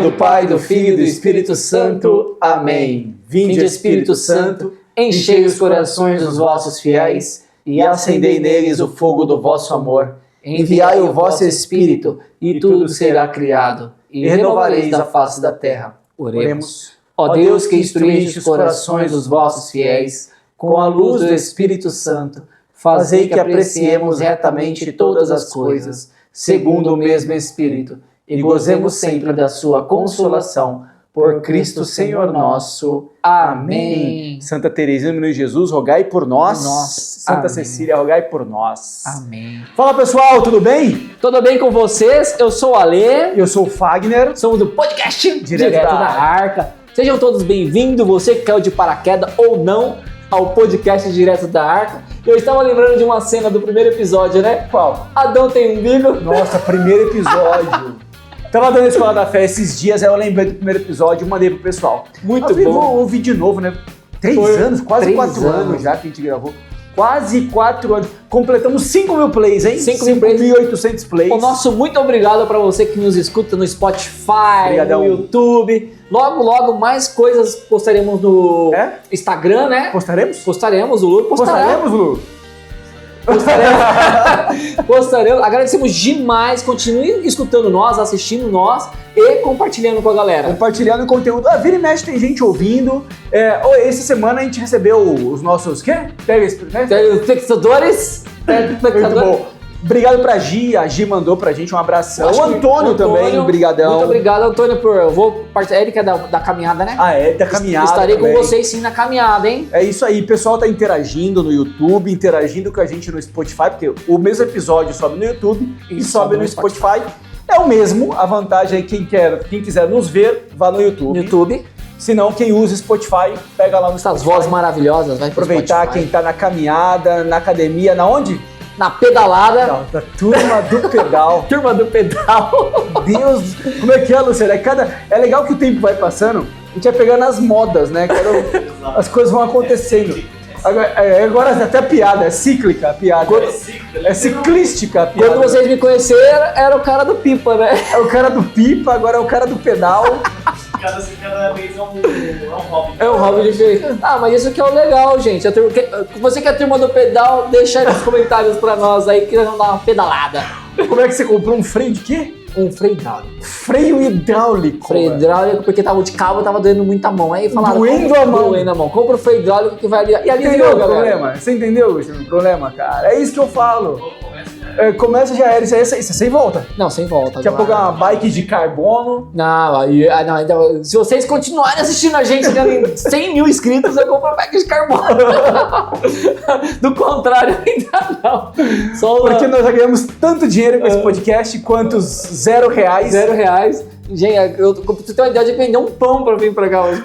do Pai, do Filho e do Espírito Santo. Amém. Vinde, Espírito Santo, enchei os corações dos vossos fiéis e acendei neles o fogo do vosso amor. Enviai o vosso Espírito e tudo será criado e renovareis a face da terra. Oremos. Ó Deus que instruíste os corações dos vossos fiéis com a luz do Espírito Santo, fazei que apreciemos retamente todas as coisas, segundo o mesmo Espírito, e gozemos sempre da sua consolação. Por Cristo Senhor nosso. Amém. Santa Teresinha do Menino Jesus, rogai por nós. Santa Amém. Cecília, rogai por nós. Amém. Fala pessoal, tudo bem? Tudo bem com vocês? Eu sou o Alê. Eu sou o Fagner. Somos do podcast Direto Direto da da Arca. Sejam todos bem-vindos, você que caiu de paraquedas ou não, ao podcast Direto da Arca. Eu estava lembrando de uma cena do primeiro episódio, né? Qual? Adão tem umbigo. Nossa, primeiro episódio. Tava dando a Escola da Fé esses dias, aí eu lembrei do primeiro episódio e mandei pro pessoal. Muito bom. bom. Vou ouvir de novo, né? 3 anos, quase 3 4 anos já que a gente gravou. Quase 4 anos. Completamos 5 mil plays, hein? 5.800 plays. O nosso muito obrigado para você que nos escuta no Spotify, Obrigadão. no YouTube. Logo, logo, mais coisas postaremos no Instagram, né? Postaremos? Postaremos, o Lu postará. Postaremos, Lu? Postaremos. Agradecemos demais. Continue escutando nós, assistindo nós e compartilhando com a galera. Compartilhando conteúdo. Vira e mexe, tem gente ouvindo. Essa semana a gente recebeu os nossos Telespectadores. Muito bom. Obrigado pra Gi, a Gi mandou pra gente um abração. O Antônio também, brigadão. Muito obrigado, Antônio, ele que é da caminhada, né? Da caminhada. Estarei também com vocês sim na caminhada, hein? É isso aí, o pessoal tá interagindo no YouTube, interagindo com a gente no Spotify, porque o mesmo episódio sobe no YouTube e sobe no Spotify. É o mesmo, a vantagem é que quem quiser nos ver, vá no YouTube. Se não, quem usa Spotify, pega lá no Spotify. Essas vozes maravilhosas, vai pro aproveitar Spotify. Quem tá na caminhada, na academia, na onde? Na pedalada. Não, da turma do pedal. Turma do pedal. Deus, como é que é, Luciano? É legal que o tempo vai passando, a gente vai pegando as modas, né? As coisas vão acontecendo. Agora até a piada, é cíclica a piada. É ciclística a piada. Quando vocês me conheceram, era o cara do pipa, né? É o cara do pipa, agora é o cara do pedal. Cada vez é um hobby. É um hobby diferente. Mas isso que é o legal, gente. Você que é a turma do pedal, deixa aí nos comentários pra nós aí que nós vamos dar uma pedalada. Como é que você comprou um freio de quê? Um freio hidráulico. Freio hidráulico. Freio hidráulico, porque tava de cabo, tava doendo muita mão. Aí falaram, doendo a mão. Compra o freio hidráulico que vai ali. E ali entendeu o problema? Você entendeu o problema, cara? É isso que eu falo. Começa já era, isso é sem volta. Não, sem volta. Daqui a pouco é uma bike de carbono. Não, então, se vocês continuarem assistindo a gente em 100 mil inscritos, eu compro uma bike de carbono. Do contrário, ainda não. Porque nós já ganhamos tanto dinheiro com esse podcast quanto R$0. R$0. Gente, eu preciso ter uma ideia de vender um pão pra vir pra cá hoje.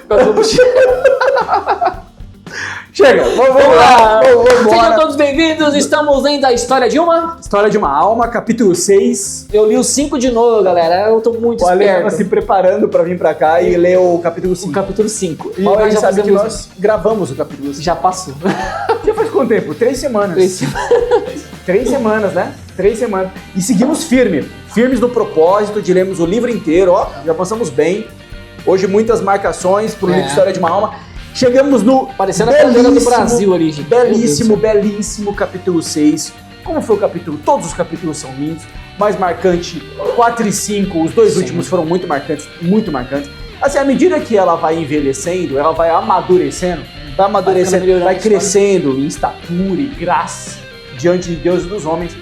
Chega, vamos lá. Sejam todos bem-vindos, estamos lendo a História de uma Alma, capítulo 6. Eu li o 5 de novo, galera, eu tô muito esperto. O Ale tava se preparando pra vir pra cá e ler o capítulo 5. O capítulo 5. E a gente sabe que nós gravamos o capítulo 5. Já passou. Já faz quanto tempo? 3 semanas. 3 semanas, né? 3 semanas. E seguimos firmes no propósito de lermos o livro inteiro, ó, já passamos bem. Hoje muitas marcações pro livro História de uma Alma. Chegamos no parecendo a bandeira do Brasil ali, gente. Belíssimo capítulo 6. Como foi o capítulo? Todos os capítulos são lindos. Mais marcante, 4 e 5. Os 2 últimos foram muito marcantes. Assim, à medida que ela vai envelhecendo, ela vai amadurecendo, vai crescendo em estatura e graça diante de Deus e dos homens.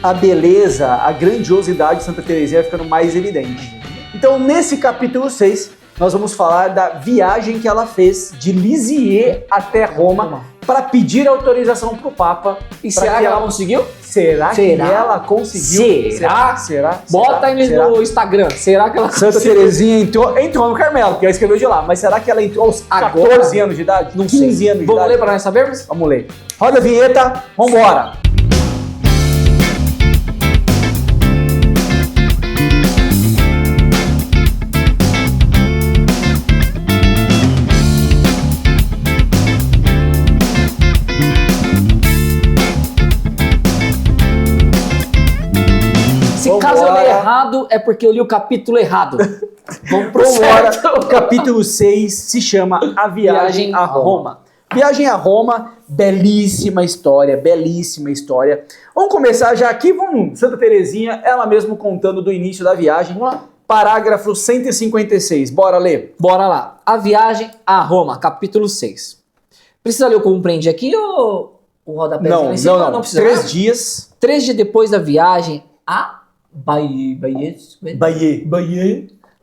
A beleza, a grandiosidade de Santa Teresinha vai ficando mais evidente. Então, nesse capítulo 6, nós vamos falar da viagem que ela fez de Lisieux até Roma para pedir autorização para o Papa. E será que ela conseguiu? Será que ela conseguiu? Será? Bota aí no Instagram. Será que ela conseguiu? Santa Teresinha entrou no Carmelo, porque ela escreveu de lá. Mas será que ela entrou aos 14 anos de idade? Não 15 sei. anos de idade? Vamos ler para nós sabermos? Vamos ler. Roda a vinheta, vambora! Caso eu ler errado é porque eu li o capítulo errado. Vamos pro Agora, certo. o capítulo 6 se chama A Viagem a Roma. Viagem a Roma, belíssima história, belíssima história. Vamos começar já aqui, vamos, Santa Terezinha, ela mesma contando do início da viagem. Vamos lá. Parágrafo 156, bora ler. Bora lá. A Viagem a Roma, capítulo 6. Precisa ler o compreendi aqui ou o rodapézinho lá em cima? Não. Precisa. 3 dias. 3 dias depois da viagem a Bahia,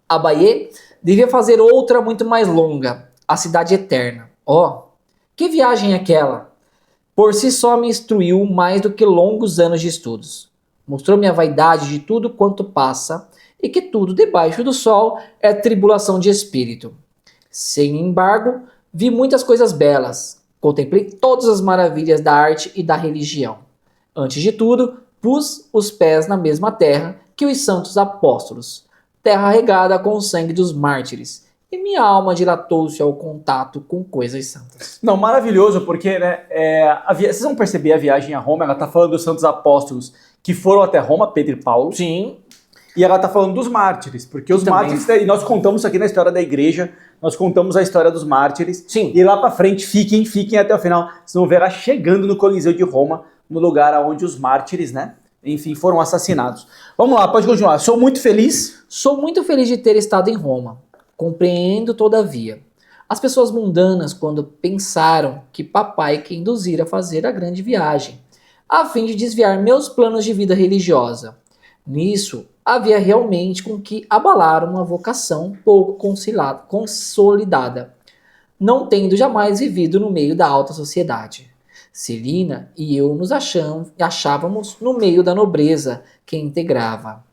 a Bahia, devia fazer outra muito mais longa, a Cidade Eterna. Ó, que viagem é aquela? Por si só me instruiu mais do que longos anos de estudos. Mostrou-me a vaidade de tudo quanto passa e que tudo debaixo do sol é tribulação de espírito. Sem embargo, vi muitas coisas belas. Contemplei todas as maravilhas da arte e da religião. Antes de tudo, pus os pés na mesma terra que os santos apóstolos, terra regada com o sangue dos mártires, e minha alma dilatou-se ao contato com coisas santas. Não, maravilhoso, porque né, vocês vão perceber a viagem a Roma, ela tá falando dos santos apóstolos que foram até Roma, Pedro e Paulo. Sim. E ela tá falando dos mártires, porque os mártires, e nós contamos isso aqui na história da igreja, nós contamos a história dos mártires. Sim. E lá pra frente, fiquem até o final, vocês vão ver ela chegando no Coliseu de Roma, no lugar onde os mártires, né, enfim, foram assassinados. Vamos lá, pode continuar. Sou muito feliz de ter estado em Roma. Compreendo, todavia, as pessoas mundanas quando pensaram que papai que induzira a fazer a grande viagem, a fim de desviar meus planos de vida religiosa. Nisso, havia realmente com que abalar uma vocação pouco consolidada, não tendo jamais vivido no meio da alta sociedade. Celina e eu nos achávamos no meio da nobreza que integrava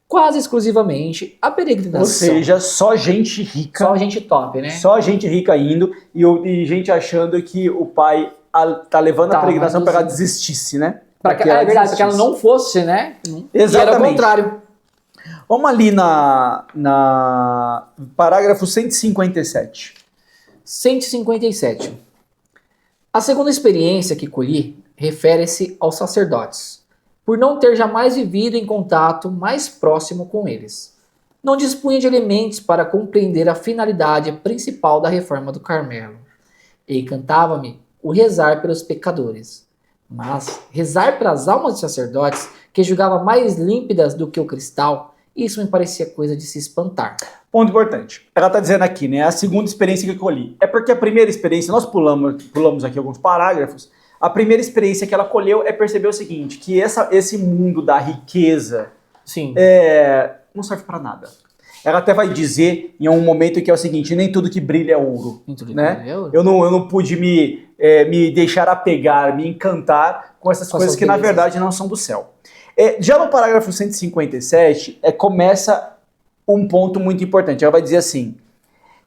quase exclusivamente a peregrinação. ou seja, só gente rica. Só gente top, né? Só gente rica indo e gente achando que o pai tá levando a peregrinação para que ela desistisse, né? É verdade, para que ela não fosse, né? Exatamente. E era o contrário. Vamos ali na parágrafo 157. 157. A segunda experiência que colhi refere-se aos sacerdotes, por não ter jamais vivido em contato mais próximo com eles. Não dispunha de elementos para compreender a finalidade principal da reforma do Carmelo. E encantava-me o rezar pelos pecadores. Mas rezar pelas almas dos sacerdotes, que julgava mais límpidas do que o cristal, isso me parecia coisa de se espantar. Ponto importante. Ela está dizendo aqui, né? A segunda experiência que eu colhi. É porque a primeira experiência, nós pulamos aqui alguns parágrafos. A primeira experiência que ela colheu é perceber o seguinte, que esse mundo da riqueza Sim. Não serve para nada. Ela até vai dizer em um momento que é o seguinte, nem tudo que brilha é ouro. Né? Eu não pude me deixar apegar, me encantar com essas coisas que na verdade não são do céu. Já no parágrafo 157, começa um ponto muito importante. Ela vai dizer assim,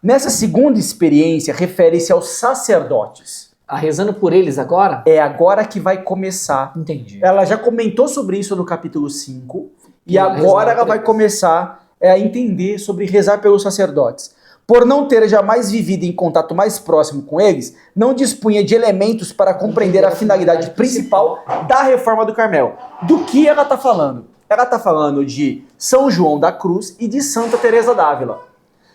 nessa segunda experiência refere-se aos sacerdotes. Rezando por eles agora? É agora que vai começar. Entendi. Ela já comentou sobre isso no capítulo 5, e agora ela vai começar a entender sobre rezar pelos sacerdotes. Por não ter jamais vivido em contato mais próximo com eles, não dispunha de elementos para compreender a finalidade principal da reforma do Carmelo. Do que ela está falando? Ela está falando de São João da Cruz e de Santa Teresa d'Ávila.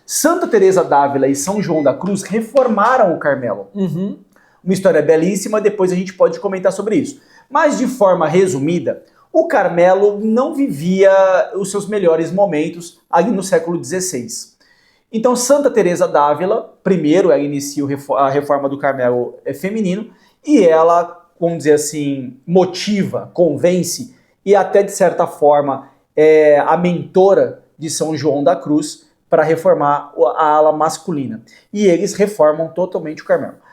Santa Teresa d'Ávila e São João da Cruz reformaram o Carmelo. Uhum. Uma história belíssima, depois a gente pode comentar sobre isso. Mas de forma resumida, o Carmelo não vivia os seus melhores momentos ali no século XVI. Então Santa Teresa d'Ávila, primeiro ela inicia a reforma do Carmelo feminino, e ela, vamos dizer assim, motiva, convence, e até de certa forma é a mentora de São João da Cruz para reformar a ala masculina. E eles reformam totalmente o Carmelo.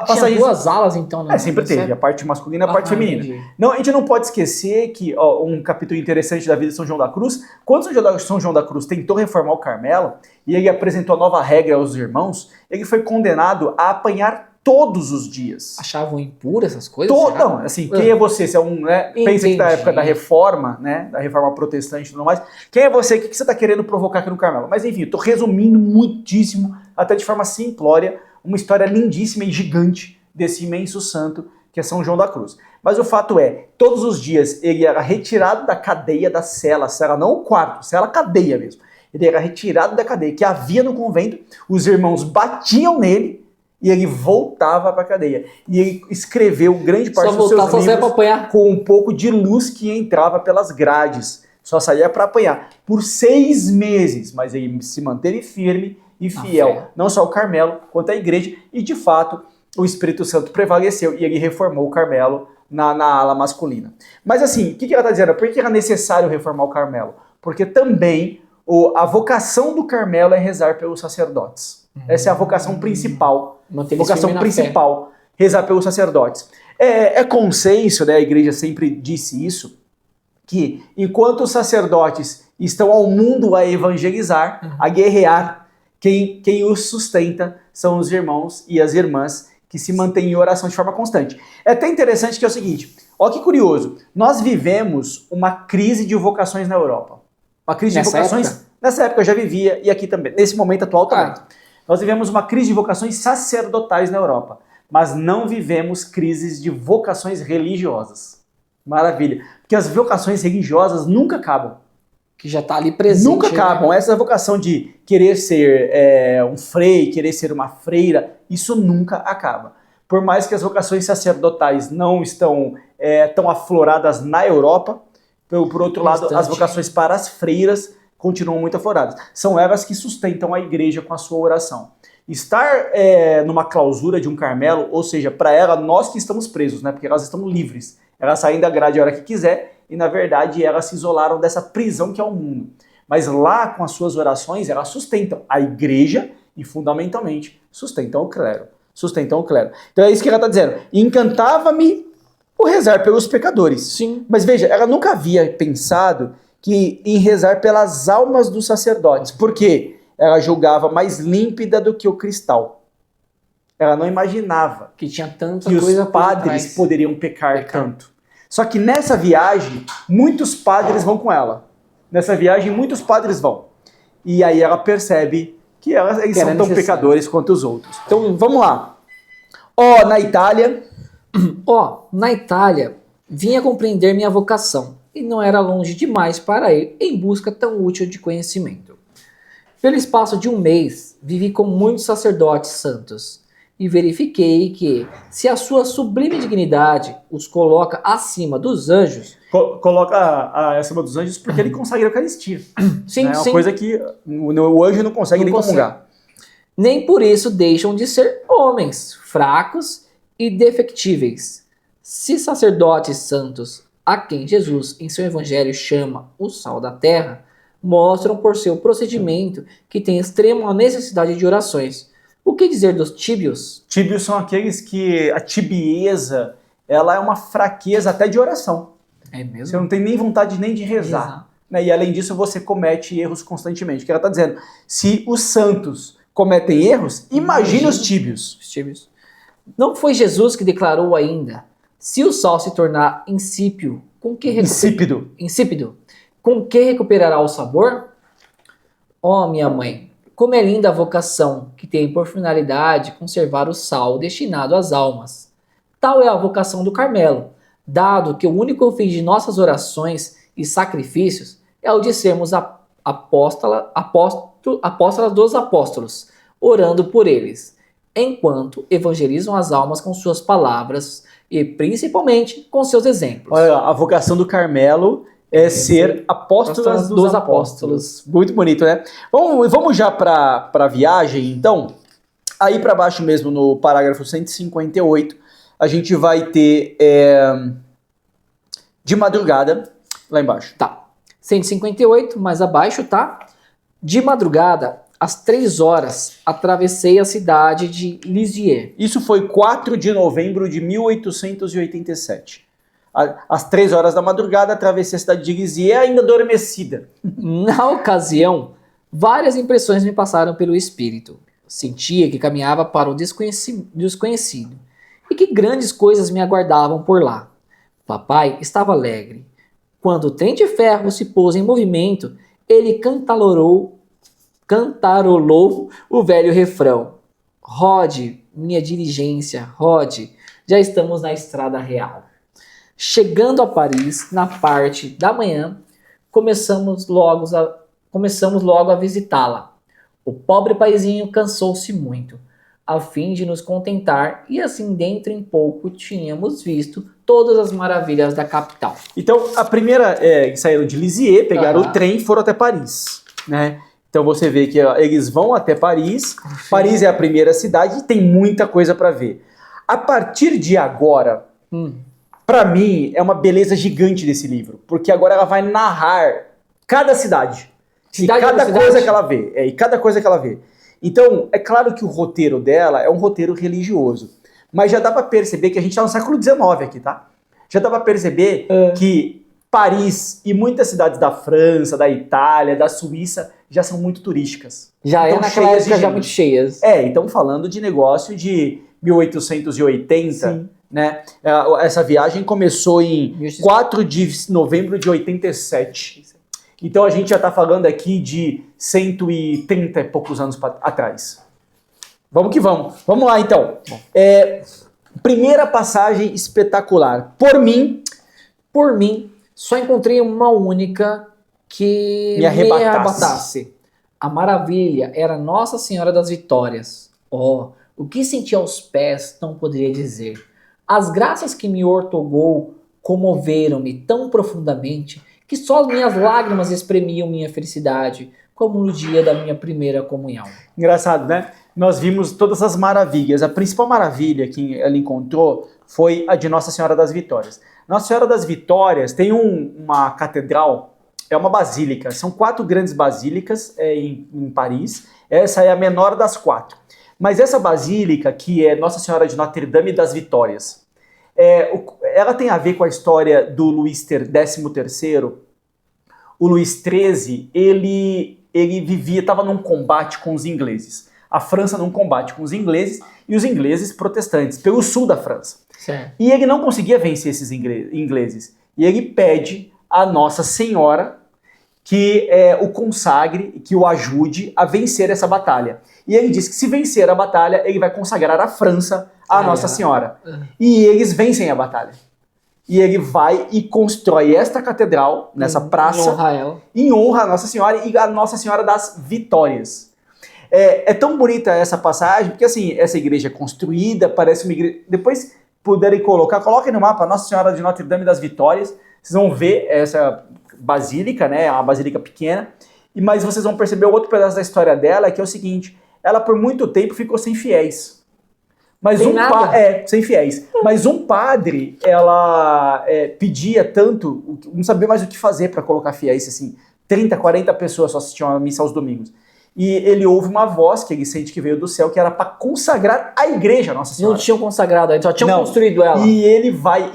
Tinha duas alas, então, né? Sempre teve, a parte masculina e a parte feminina. Entendi. Não, a gente não pode esquecer que um capítulo interessante da vida de São João da Cruz, quando São João da Cruz tentou reformar o Carmelo, e ele apresentou a nova regra aos irmãos, ele foi condenado a apanhar todos os dias. Achavam impuro essas coisas? Não, assim, quem é você? Você é pensa que da época da reforma, né, da reforma protestante e tudo mais, quem é você? O que você está querendo provocar aqui no Carmelo? Mas enfim, eu tô resumindo muitíssimo, até de forma simplória, uma história lindíssima e gigante desse imenso santo que é São João da Cruz. Mas o fato é, todos os dias ele era retirado da cadeia da cela não o quarto, cela cadeia mesmo. Ele era retirado da cadeia que havia no convento, os irmãos batiam nele e ele voltava para a cadeia. E ele escreveu grande parte dos seus livros com um pouco de luz que entrava pelas grades. Só saía para apanhar. Por 6 meses, mas ele se manteve firme e fiel, não só ao Carmelo, quanto à igreja, e de fato o Espírito Santo prevaleceu e ele reformou o Carmelo na ala masculina. Mas assim, o que ela está dizendo? Por que era necessário reformar o Carmelo? Porque também a vocação do Carmelo é rezar pelos sacerdotes. Essa é a vocação principal. Rezar pelos sacerdotes. É consenso, né? A igreja sempre disse isso, que enquanto os sacerdotes estão ao mundo a evangelizar, a guerrear, quem os sustenta são os irmãos e as irmãs que se mantêm em oração de forma constante. É até interessante que é o seguinte, olha que curioso, nós vivemos uma crise de vocações na Europa. Uma crise de vocações, nessa época eu já vivia, e aqui também, nesse momento atual também. Nós vivemos uma crise de vocações sacerdotais na Europa, mas não vivemos crises de vocações religiosas. Maravilha. Porque as vocações religiosas nunca acabam. Que já está ali presente. Nunca acabam. Essa vocação de querer ser um frei, querer ser uma freira, isso nunca acaba. Por mais que as vocações sacerdotais não estão tão afloradas na Europa, por outro lado, as vocações para as freiras continuam muito afloradas. São elas que sustentam a igreja com a sua oração. Estar numa clausura de um Carmelo, ou seja, para ela, nós que estamos presos, né? Porque elas estão livres. Elas saem da grade a hora que quiser e, na verdade, elas se isolaram dessa prisão que é o mundo. Mas lá, com as suas orações, elas sustentam a igreja e, fundamentalmente, sustentam o clero. Então é isso que ela está dizendo. Encantava-me o rezar pelos pecadores. Sim. Mas veja, ela nunca havia pensado em rezar pelas almas dos sacerdotes. Por quê? Ela julgava mais límpida do que o cristal. Ela não imaginava que tinha tanta que coisa os padres poderiam pecar tanto. Só que nessa viagem, muitos padres vão com ela. Nessa viagem, muitos padres vão. E aí ela percebe que eles são tão pecadores quanto os outros. Então, vamos lá. Na Itália, vinha compreender minha vocação, e não era longe demais para ir em busca tão útil de conhecimento. Pelo espaço de 1 mês, vivi com muitos sacerdotes santos, e verifiquei que, se a sua sublime dignidade os coloca acima dos anjos... Coloca acima dos anjos porque ele consegue a Eucaristia. Sim, É uma coisa que o anjo não consegue nem comungar. Nem por isso deixam de ser homens, fracos e defectíveis. Se sacerdotes santos, a quem Jesus em seu evangelho chama o sal da terra, mostram por seu procedimento que tem extrema necessidade de orações. O que dizer dos tíbios? Tíbios são aqueles que a tibieza, ela é uma fraqueza até de oração. É mesmo? Você não tem nem vontade nem de rezar. Né? E além disso, você comete erros constantemente. O que ela está dizendo? Se os santos cometem erros, imagine os tíbios. Não foi Jesus que declarou ainda: se o sal se tornar insípido, com que recuperará o sabor? Minha mãe, como é linda a vocação que tem por finalidade conservar o sal destinado às almas. Tal é a vocação do Carmelo, dado que o único fim de nossas orações e sacrifícios é o de sermos apóstolas dos apóstolos, orando por eles, enquanto evangelizam as almas com suas palavras e principalmente com seus exemplos. Olha, a vocação do Carmelo é ser apóstolas dos apóstolos. Muito bonito, né? Vamos já para a viagem, então. Aí para baixo mesmo, no parágrafo 158, a gente vai ter de madrugada, lá embaixo. Tá. 158, mais abaixo, tá? De madrugada, às 3 horas, atravessei a cidade de Lisieux. Isso foi 4 de novembro de 1887. Às 3 horas da madrugada, atravessei a cidade de Lisieux, ainda adormecida. Na ocasião, várias impressões me passaram pelo espírito. Sentia que caminhava para o desconhecido e que grandes coisas me aguardavam por lá. Papai estava alegre. Quando o trem de ferro se pôs em movimento, ele cantarolou o velho refrão. Rode, minha diligência, rode, já estamos na estrada real. Chegando a Paris, na parte da manhã, começamos logo a visitá-la. O pobre paizinho cansou-se muito, a fim de nos contentar, e assim dentro em pouco tínhamos visto todas as maravilhas da capital. Então, a primeira, eles saíram de Lisieux, pegaram o trem e foram até Paris, né? Então você vê que eles vão até Paris. Paris é a primeira cidade e tem muita coisa para ver. A partir de agora, para mim, é uma beleza gigante desse livro, porque agora ela vai narrar cada cidade. E cada coisa que ela vê. E cada coisa que ela vê. Então, é claro que o roteiro dela é um roteiro religioso. Mas já dá para perceber que a gente está no século XIX aqui, tá? Já dá para perceber que Paris e muitas cidades da França, da Itália, da Suíça já são muito turísticas. Já então, é naquela época já muito cheias. Então falando de negócio de 1880, sim, né? Essa viagem começou em 4 de novembro de 87. Então a gente já está falando aqui de 130 e poucos anos atrás. Vamos que vamos. Vamos lá então. Primeira passagem espetacular. Por mim, só encontrei uma única que me arrebatasse. A maravilha era Nossa Senhora das Vitórias. Oh, o que senti aos pés não poderia dizer. As graças que me ortogou comoveram-me tão profundamente que só as minhas lágrimas espremiam minha felicidade, como no dia da minha primeira comunhão. Engraçado, né? Nós vimos todas as maravilhas. A principal maravilha que ela encontrou foi a de Nossa Senhora das Vitórias. Nossa Senhora das Vitórias tem uma catedral, é uma basílica. São 4 grandes basílicas em Paris. Essa é a menor das 4. Mas essa basílica, que é Nossa Senhora de Notre Dame das Vitórias, ela tem a ver com a história do Luís XIII. O Luís XIII, ele estava num combate com os ingleses. A França num combate com os ingleses e os ingleses protestantes, pelo sul da França. Certo. E ele não conseguia vencer esses ingleses. E ele pede a Nossa Senhora que o consagre, que o ajude a vencer essa batalha. E ele diz que se vencer a batalha, ele vai consagrar a França à Nossa Senhora. E eles vencem a batalha. E ele vai e constrói esta catedral, nessa praça, em honra a Nossa Senhora e a Nossa Senhora das Vitórias. É tão bonita essa passagem, porque assim, essa igreja é construída, parece uma igreja... Depois puderem coloquem no mapa Nossa Senhora de Notre Dame das Vitórias, vocês vão ver essa basílica, né? É uma basílica pequena, mas vocês vão perceber outro pedaço da história dela, que é o seguinte: ela por muito tempo ficou sem fiéis. Sem fiéis. Mas um padre, ela pedia tanto, não sabia mais o que fazer para colocar fiéis, assim, 30, 40 pessoas só assistiam a missa aos domingos. E ele ouve uma voz que ele sente que veio do céu, que era para consagrar a igreja Nossa Senhora. Não tinham consagrado, eles só tinham construído ela. E ele vai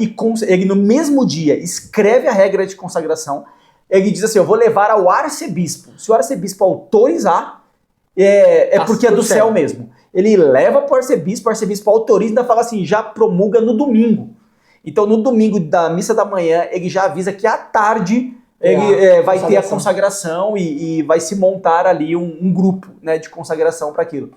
ele no mesmo dia escreve a regra de consagração. Ele diz assim: eu vou levar ao arcebispo. Se o arcebispo autorizar, porque é do céu mesmo. Ele leva para o arcebispo autoriza e ainda fala assim: já promulga no domingo. Então no domingo da missa da manhã, ele já avisa que à tarde ele vai ter a consagração e vai se montar ali um grupo, né, de consagração para aquilo.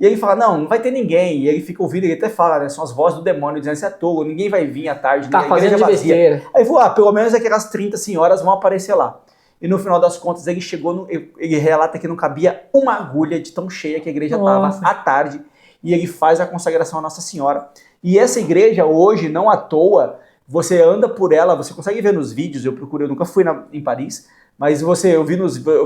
E ele fala: não vai ter ninguém. E ele fica ouvindo, ele até fala, né, são as vozes do demônio dizendo: isso é tolo, ninguém vai vir à tarde, tá fazendo de besteira. Aí ele falou: pelo menos aquelas 30 senhoras vão aparecer lá. E no final das contas ele chegou, ele relata que não cabia uma agulha de tão cheia que a igreja estava à tarde. E ele faz a consagração à Nossa Senhora. E essa igreja hoje, não à toa, você anda por ela, você consegue ver nos vídeos, eu nunca fui em Paris, mas eu vi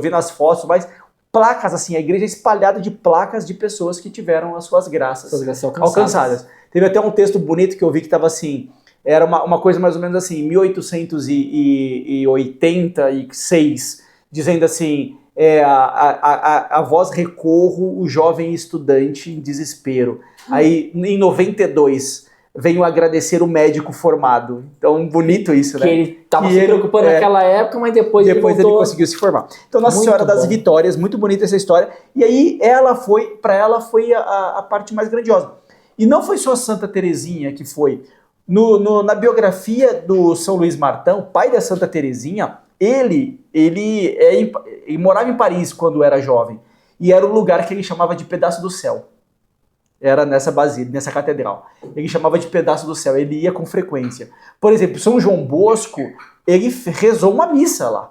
nas fotos, mas placas assim, a igreja é espalhada de placas de pessoas que tiveram as suas graças alcançadas. Teve até um texto bonito que eu vi que estava assim, era uma coisa mais ou menos assim, 1886, dizendo assim: a voz recorro, o jovem estudante em desespero. Aí, em 92, venho agradecer o médico formado. Então, bonito isso, né? Que ele estava se preocupando naquela época, mas depois ele conseguiu se formar. Então, Nossa Senhora das Vitórias, muito bonita essa história. E aí, para ela foi a parte mais grandiosa. E não foi só Santa Teresinha que foi. Na biografia do São Luís Martin, pai da Santa Teresinha, ele morava em Paris quando era jovem. E era um lugar que ele chamava de pedaço do céu. era nessa basílica, nessa catedral. Ele chamava de pedaço do céu, ele ia com frequência. Por exemplo, São João Bosco, ele rezou uma missa lá.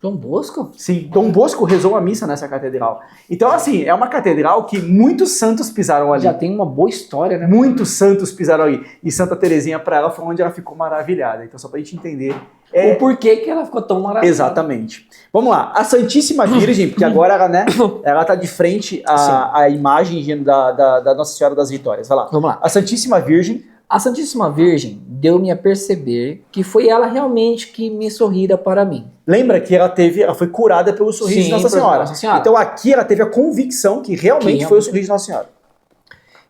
Dom Bosco? Sim, Dom Bosco rezou uma missa nessa catedral. Então, assim, é uma catedral que muitos santos pisaram ali. Já tem uma boa história, né? Muitos santos pisaram ali. E Santa Terezinha, para ela, foi onde ela ficou maravilhada. Então, só pra gente entender. O porquê que ela ficou tão maravilhosa. Exatamente. Vamos lá. A Santíssima Virgem, porque agora ela, né, ela tá de frente à imagem da Nossa Senhora das Vitórias. Vai lá. Vamos lá. A Santíssima Virgem. A Santíssima Virgem deu-me a perceber que foi ela realmente que me sorrira para mim. Lembra que ela foi curada pelo sorriso de Nossa Senhora. Nossa Senhora. Então aqui ela teve a convicção que realmente foi o sorriso de Nossa Senhora.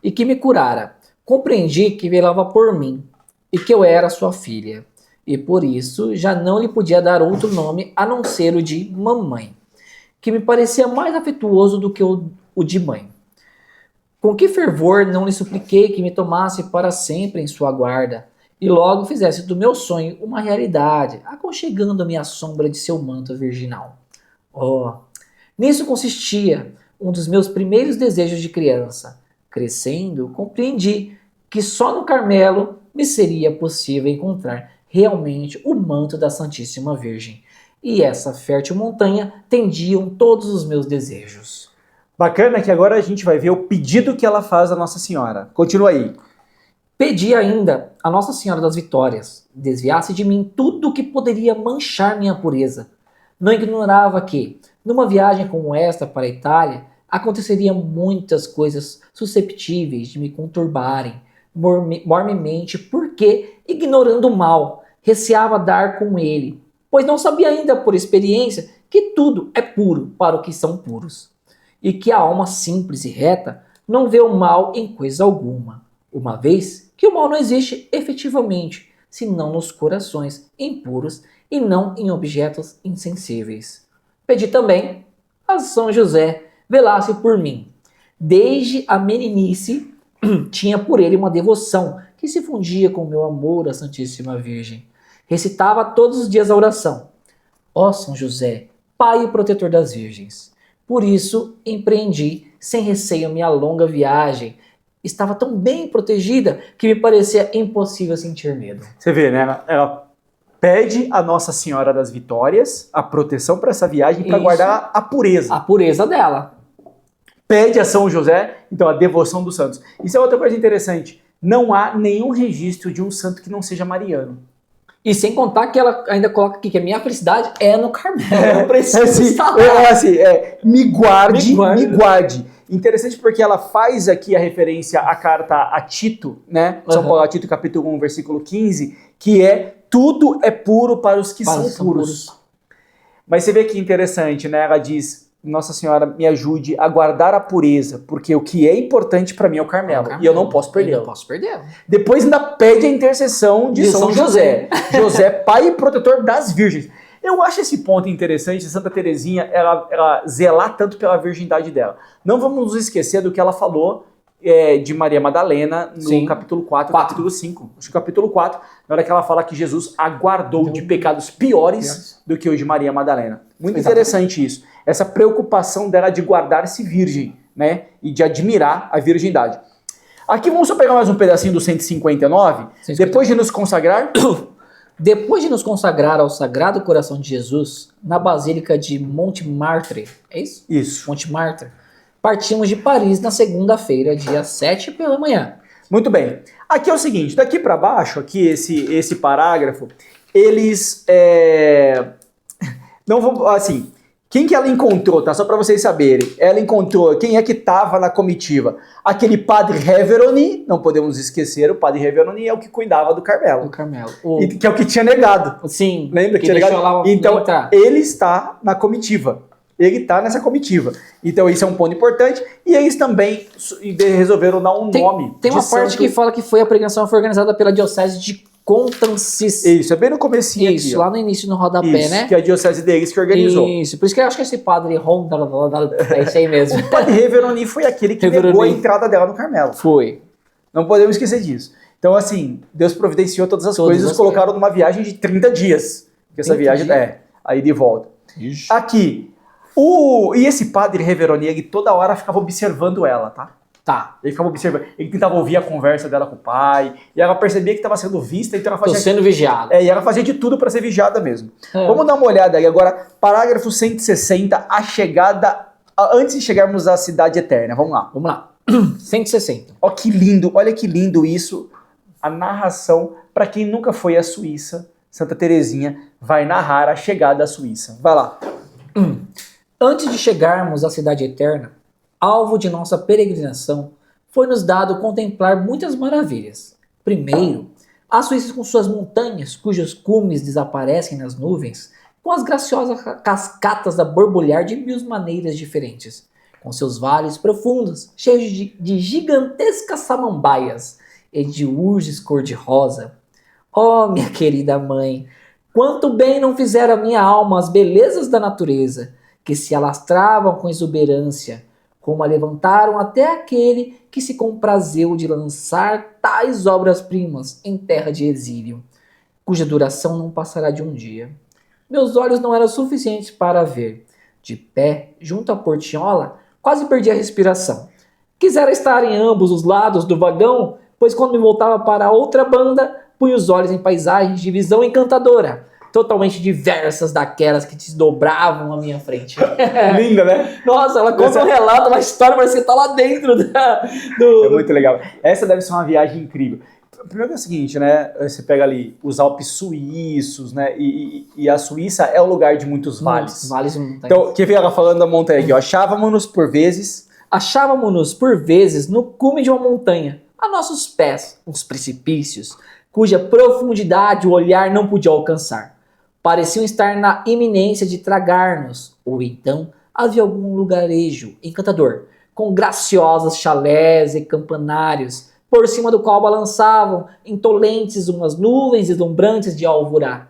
E que me curara. Compreendi que velava por mim e que eu era sua filha. E por isso já não lhe podia dar outro nome a não ser o de mamãe, que me parecia mais afetuoso do que o de mãe. Com que fervor não lhe supliquei que me tomasse para sempre em sua guarda e logo fizesse do meu sonho uma realidade, aconchegando-me à sombra de seu manto virginal. Oh, nisso consistia um dos meus primeiros desejos de criança. Crescendo, compreendi que só no Carmelo me seria possível encontrar realmente o manto da Santíssima Virgem. E essa fértil montanha tendiam todos os meus desejos. Bacana que agora a gente vai ver o pedido que ela faz à Nossa Senhora. Continua aí. Pedi ainda a Nossa Senhora das Vitórias desviasse de mim tudo o que poderia manchar minha pureza. Não ignorava que, numa viagem como esta para a Itália, aconteceriam muitas coisas susceptíveis de me conturbarem mormemente, porque, ignorando o mal, receava dar com ele, pois não sabia ainda por experiência que tudo é puro para os que são puros. E que a alma simples e reta não vê o mal em coisa alguma, uma vez que o mal não existe efetivamente, senão nos corações impuros e não em objetos insensíveis. Pedi também a São José velasse por mim. Desde a meninice tinha por ele uma devoção que se fundia com o meu amor à Santíssima Virgem. Recitava todos os dias a oração. Ó São José, Pai e protetor das virgens. Por isso, empreendi, sem receio, minha longa viagem. Estava tão bem protegida que me parecia impossível sentir medo. Você vê, né? Ela pede a Nossa Senhora das Vitórias a proteção para essa viagem para guardar a pureza. A pureza dela. Pede a São José, então, a devoção dos santos. Isso é outra coisa interessante. Não há nenhum registro de um santo que não seja mariano. E sem contar que ela ainda coloca aqui que a minha felicidade é no Carmelo. Eu preciso estar lá. Me guarde. Interessante porque ela faz aqui a referência à carta a Tito, né? São Paulo a Tito, capítulo 1, versículo 15, que é tudo é puro para os que são puros. Mas você vê que interessante, né? Ela diz, Nossa Senhora, me ajude a guardar a pureza, porque o que é importante para mim é o Carmelo, e eu não posso perder. Depois ainda pede a intercessão de São José. José, pai e protetor das virgens. Eu acho esse ponto interessante, Santa Terezinha, ela zelar tanto pela virgindade dela. Não vamos nos esquecer do que ela falou de Maria Madalena no capítulo 4, capítulo 5. Acho que capítulo 4, na hora que ela fala que Jesus aguardou de pecados piores do que o de Maria Madalena. Muito interessante isso. Essa preocupação dela de guardar-se virgem, né? E de admirar a virgindade. Aqui vamos só pegar mais um pedacinho do 159. Depois de nos consagrar... Depois de nos consagrar ao Sagrado Coração de Jesus, na Basílica de Montmartre, é isso? Isso. Montmartre. Partimos de Paris na segunda-feira, dia 7 pela manhã. Muito bem. Aqui é o seguinte, daqui para baixo, aqui esse parágrafo, eles... Não vou... Assim... Quem que ela encontrou, tá? Só para vocês saberem. Ela encontrou quem é que estava na comitiva. Aquele padre Révérony, não podemos esquecer, o padre Révérony é o que cuidava do Carmelo. Que é o que tinha negado. Sim. Lembra que tinha negado? Então, ele está na comitiva. Ele está nessa comitiva. Então, isso é um ponto importante. E eles também resolveram dar um nome. Tem uma parte que fala que a pregação foi organizada pela Diocese de Constancis. Isso, é bem no comecinho aqui. Isso, lá no início, no rodapé, né? Que é a diocese deles que organizou. Isso, por isso que eu acho que esse padre é isso aí mesmo. O padre Révérony foi aquele que negou a entrada dela no Carmelo. Foi. Não podemos esquecer disso. Então, assim, Deus providenciou todas as coisas e colocaram numa viagem de 30 dias. Que essa viagem aí de volta. Ixi. Aqui, e esse padre Révérony, ele toda hora ficava observando ela, tá? Tá. Ele ficava observando, ele tentava ouvir a conversa dela com o pai, e ela percebia que estava sendo vista, então ela Tô fazia... sendo vigiado. E ela fazia de tudo para ser vigiada mesmo. Vamos dar uma olhada aí agora, parágrafo 160, a chegada, antes de chegarmos à cidade eterna, vamos lá. Vamos lá. 160. Ó que lindo, olha que lindo isso, a narração, para quem nunca foi à Suíça, Santa Terezinha vai narrar a chegada à Suíça. Vai lá. Antes de chegarmos à cidade eterna, alvo de nossa peregrinação, foi-nos dado contemplar muitas maravilhas. Primeiro, a Suíça com suas montanhas, cujos cumes desaparecem nas nuvens, com as graciosas cascatas a borbulhar de mil maneiras diferentes, com seus vales profundos, cheios de gigantescas samambaias e de urges cor-de-rosa. Oh, minha querida mãe, quanto bem não fizeram a minha alma as belezas da natureza, que se alastravam com exuberância, como a levantaram até aquele que se comprazeu de lançar tais obras-primas em terra de exílio, cuja duração não passará de um dia. Meus olhos não eram suficientes para ver. De pé, junto à portinhola, quase perdi a respiração. Quisera estar em ambos os lados do vagão, pois quando me voltava para outra banda, punha os olhos em paisagens de visão encantadora, totalmente diversas daquelas que desdobravam à minha frente. Linda, né? Nossa, ela conta um relato, uma história, parece que tá lá dentro É muito legal. Essa deve ser uma viagem incrível. Primeiro é o seguinte, né? Você pega ali os Alpes suíços, né? E a Suíça é o lugar de muitos vales. Vales e montanhas. Então, quer ver ela falando da montanha aqui, ó? Achávamos-nos por vezes no cume de uma montanha, a nossos pés, uns precipícios, cuja profundidade o olhar não podia alcançar. Pareciam estar na iminência de tragar-nos, ou então havia algum lugarejo encantador, com graciosos chalés e campanários, por cima do qual balançavam intolentes umas nuvens deslumbrantes de álvora.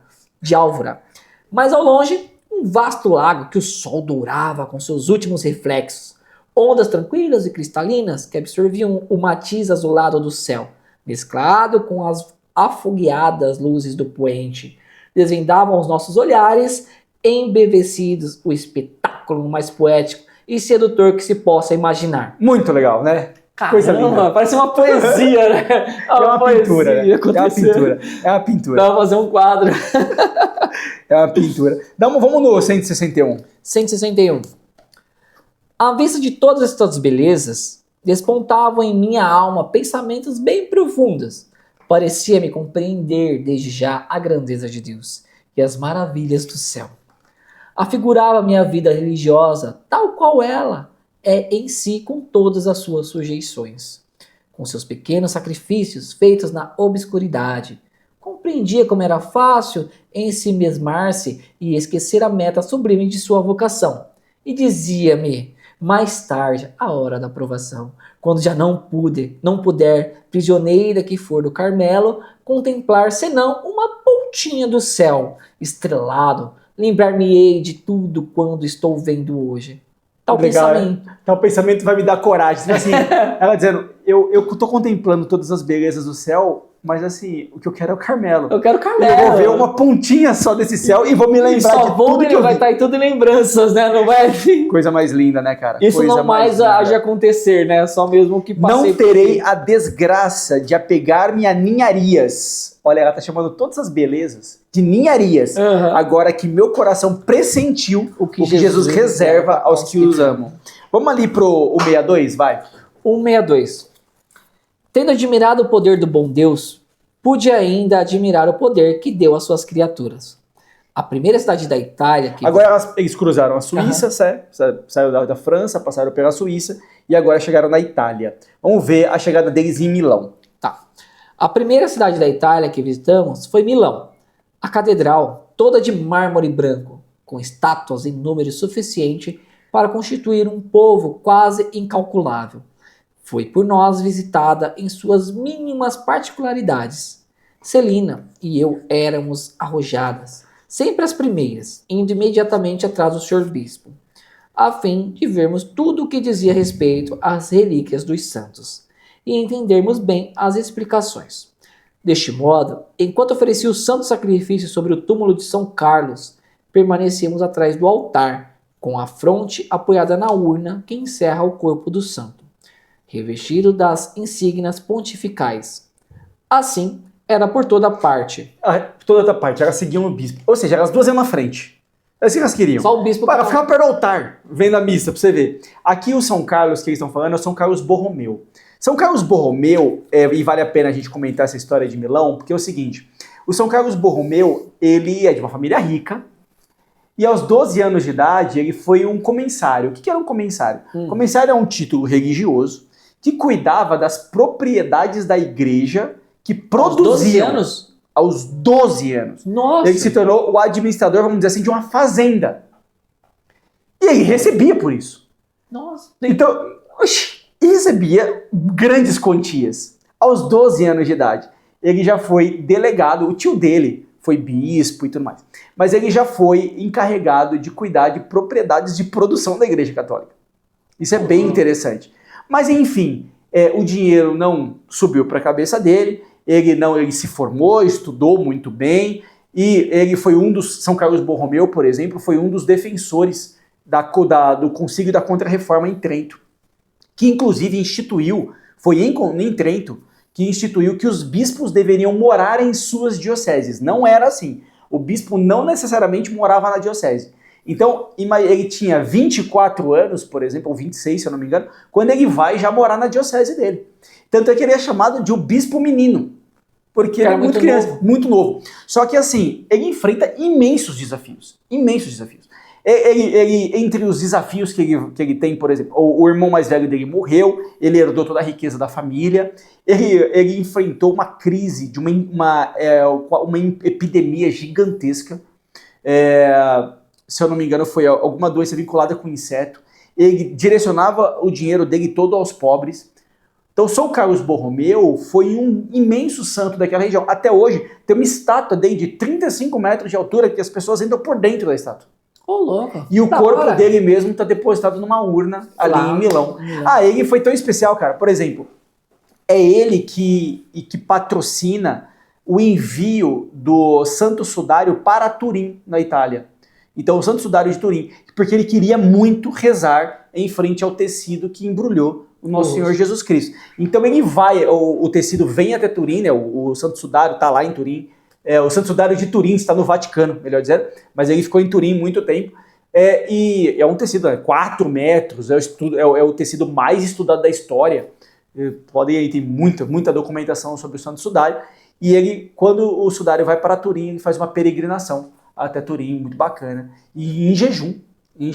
Mas ao longe, um vasto lago que o sol dourava com seus últimos reflexos, ondas tranquilas e cristalinas que absorviam o matiz azulado do céu, mesclado com as afogueadas luzes do poente, desvendavam aos nossos olhares, embevecidos, o espetáculo mais poético e sedutor que se possa imaginar. Muito legal, né? Caramba, coisa linda. Parece uma poesia, né? É uma pintura, né? É uma pintura. Dá pra fazer um quadro. É uma pintura. Vamos no 161. 161. À vista de todas estas belezas, despontavam em minha alma pensamentos bem profundos. Parecia-me compreender desde já a grandeza de Deus e as maravilhas do céu. Afigurava minha vida religiosa tal qual ela é em si, com todas as suas sujeições, com seus pequenos sacrifícios feitos na obscuridade. Compreendia como era fácil ensimesmar-se e esquecer a meta sublime de sua vocação. E dizia-me, mais tarde, a hora da provação, quando já não puder, prisioneira que for do Carmelo, contemplar senão uma pontinha do céu estrelado, lembrar-me-ei de tudo quando estou vendo hoje. Tal legal, pensamento. Tal pensamento vai me dar coragem. Assim, ela dizendo, eu tô contemplando todas as belezas do céu, mas assim, o que eu quero é o Carmelo. Eu quero o Carmelo. Eu vou ver uma pontinha só desse céu e vou me lembrar só de vou tudo me que eu vai vi. estar aí tudo em lembranças, né? Não vai... Coisa mais linda, né, cara? Isso Coisa não mais linda. há de acontecer, né? Só mesmo o que passei. Não terei a desgraça de apegar-me a ninharias. Olha, ela tá chamando todas as belezas de ninharias. Uhum. Agora que meu coração pressentiu o que Jesus reserva aos que os amam. Vamos ali pro 62, vai. 162. Tendo admirado o poder do bom Deus, pude ainda admirar o poder que deu às suas criaturas. A primeira cidade da Itália... Agora eles cruzaram a Suíça, saíram da França, passaram pela Suíça e agora chegaram na Itália. Vamos ver a chegada deles em Milão. Tá. A primeira cidade da Itália que visitamos foi Milão. A catedral, toda de mármore branco, com estátuas em número suficiente para constituir um povo quase incalculável. Foi por nós visitada em suas mínimas particularidades. Celina e eu éramos arrojadas, sempre as primeiras, indo imediatamente atrás do senhor bispo, a fim de vermos tudo o que dizia respeito às relíquias dos santos e entendermos bem as explicações. Deste modo, enquanto oferecia o santo sacrifício sobre o túmulo de São Carlos, permanecíamos atrás do altar, com a fronte apoiada na urna que encerra o corpo do santo. revestido das insígnias pontificais. Assim, era por toda parte. Toda outra parte, elas seguiam o bispo. Ou seja, elas duas iam na frente. É assim que elas queriam. Só o bispo Para ficar perto do altar, vendo a missa, pra você ver. Aqui o São Carlos que eles estão falando é o São Carlos Borromeu. São Carlos Borromeu, e vale a pena a gente comentar essa história de Milão, porque é o seguinte, o São Carlos Borromeu, ele é de uma família rica, e aos 12 anos de idade, ele foi um comensário. O que era um comensário? Comensário é um título religioso que cuidava das propriedades da igreja que produziam. Aos 12 anos? Aos 12 anos. Nossa! Ele se tornou o administrador, vamos dizer assim, de uma fazenda. E ele recebia por isso. Nossa! Então, e recebia grandes quantias. Aos 12 anos de idade, ele já foi delegado, o tio dele foi bispo e tudo mais. Mas ele já foi encarregado de cuidar de propriedades de produção da Igreja Católica. Isso é bem interessante. Mas enfim, o dinheiro não subiu para a cabeça dele, ele se formou, estudou muito bem, e ele foi São Carlos Borromeu, por exemplo, foi um dos defensores do Concílio da Contra-Reforma em Trento, que inclusive foi em Trento, que instituiu que os bispos deveriam morar em suas dioceses. Não era assim. O bispo não necessariamente morava na diocese. Então, ele tinha 24 anos, por exemplo, ou 26, se eu não me engano, quando ele vai já morar na diocese dele. Tanto é que ele é chamado de o bispo menino, porque ele é muito criança, muito novo. Só que assim, ele enfrenta imensos desafios. Ele, entre os desafios que ele tem, por exemplo, o irmão mais velho dele morreu, ele herdou toda a riqueza da família, ele enfrentou uma crise de uma epidemia gigantesca, se eu não me engano foi alguma doença vinculada com inseto, ele direcionava o dinheiro dele todo aos pobres. Então São Carlos Borromeu foi um imenso santo daquela região. Até hoje tem uma estátua dele de 35 metros de altura que as pessoas entram por dentro da estátua. Louco. E o corpo dele mesmo está depositado numa urna ali em Milão. Ele foi tão especial, cara. Por exemplo, é ele que patrocina o envio do Santo Sudário para Turim, na Itália. Então, o Santo Sudário de Turim, porque ele queria muito rezar em frente ao tecido que embrulhou o nosso Senhor Jesus Cristo. Então, ele vai, o tecido vem até Turim, né? O Santo Sudário está lá em Turim. O Santo Sudário de Turim está no Vaticano, melhor dizendo, mas ele ficou em Turim muito tempo. E é um tecido, 4 metros, é o tecido mais estudado da história. Tem muita documentação sobre o Santo Sudário. E ele, quando o Sudário vai para Turim, ele faz uma peregrinação até Turim, muito bacana. E em jejum. E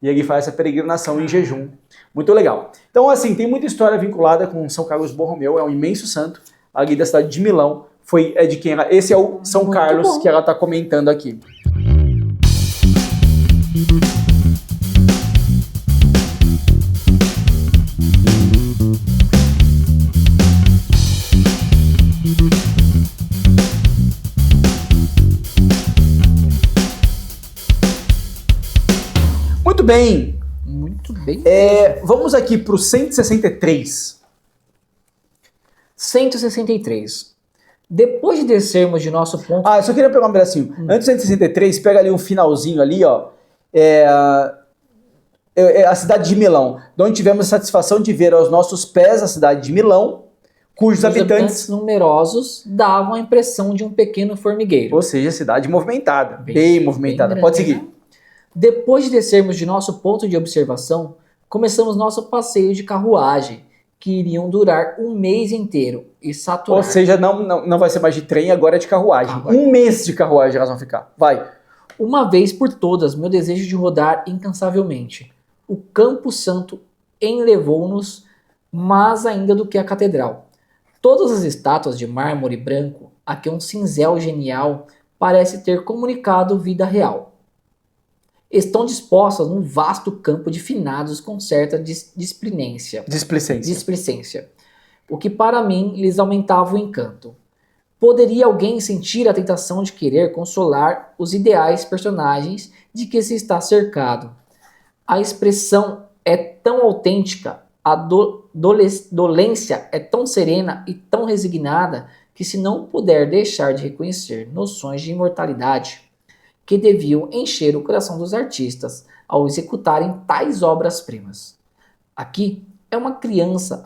ele faz essa peregrinação em jejum. Muito legal. Então, assim, tem muita história vinculada com São Carlos Borromeu, é um imenso santo, ali da cidade de Milão. Esse é o São muito Carlos bom. Que ela está comentando aqui. Muito bem. Vamos aqui para o 163. 163. Depois de descermos de nosso ponto... eu só queria pegar um pedacinho. Antes do 163, pega ali um finalzinho ali, ó. A cidade de Milão, onde tivemos a satisfação de ver aos nossos pés a cidade de Milão, cujos habitantes numerosos davam a impressão de um pequeno formigueiro. Ou seja, cidade movimentada, bem movimentada. Pode seguir. Né? Depois de descermos de nosso ponto de observação, começamos nosso passeio de carruagem, que iriam durar um mês inteiro e saturar. Ou seja, não vai ser mais de trem, agora é de carruagem. Um mês de carruagem elas vão ficar. Vai. Uma vez por todas, meu desejo de rodar incansavelmente. O Campo Santo enlevou-nos mais ainda do que a catedral. Todas as estátuas de mármore branco, a que um cinzel genial parece ter comunicado vida real, estão dispostas num vasto campo de finados com certa displicência, o que para mim lhes aumentava o encanto. Poderia alguém sentir a tentação de querer consolar os ideais personagens de que se está cercado? A expressão é tão autêntica, a dolência é tão serena e tão resignada que se não puder deixar de reconhecer noções de imortalidade que deviam encher o coração dos artistas ao executarem tais obras-primas. Aqui é uma criança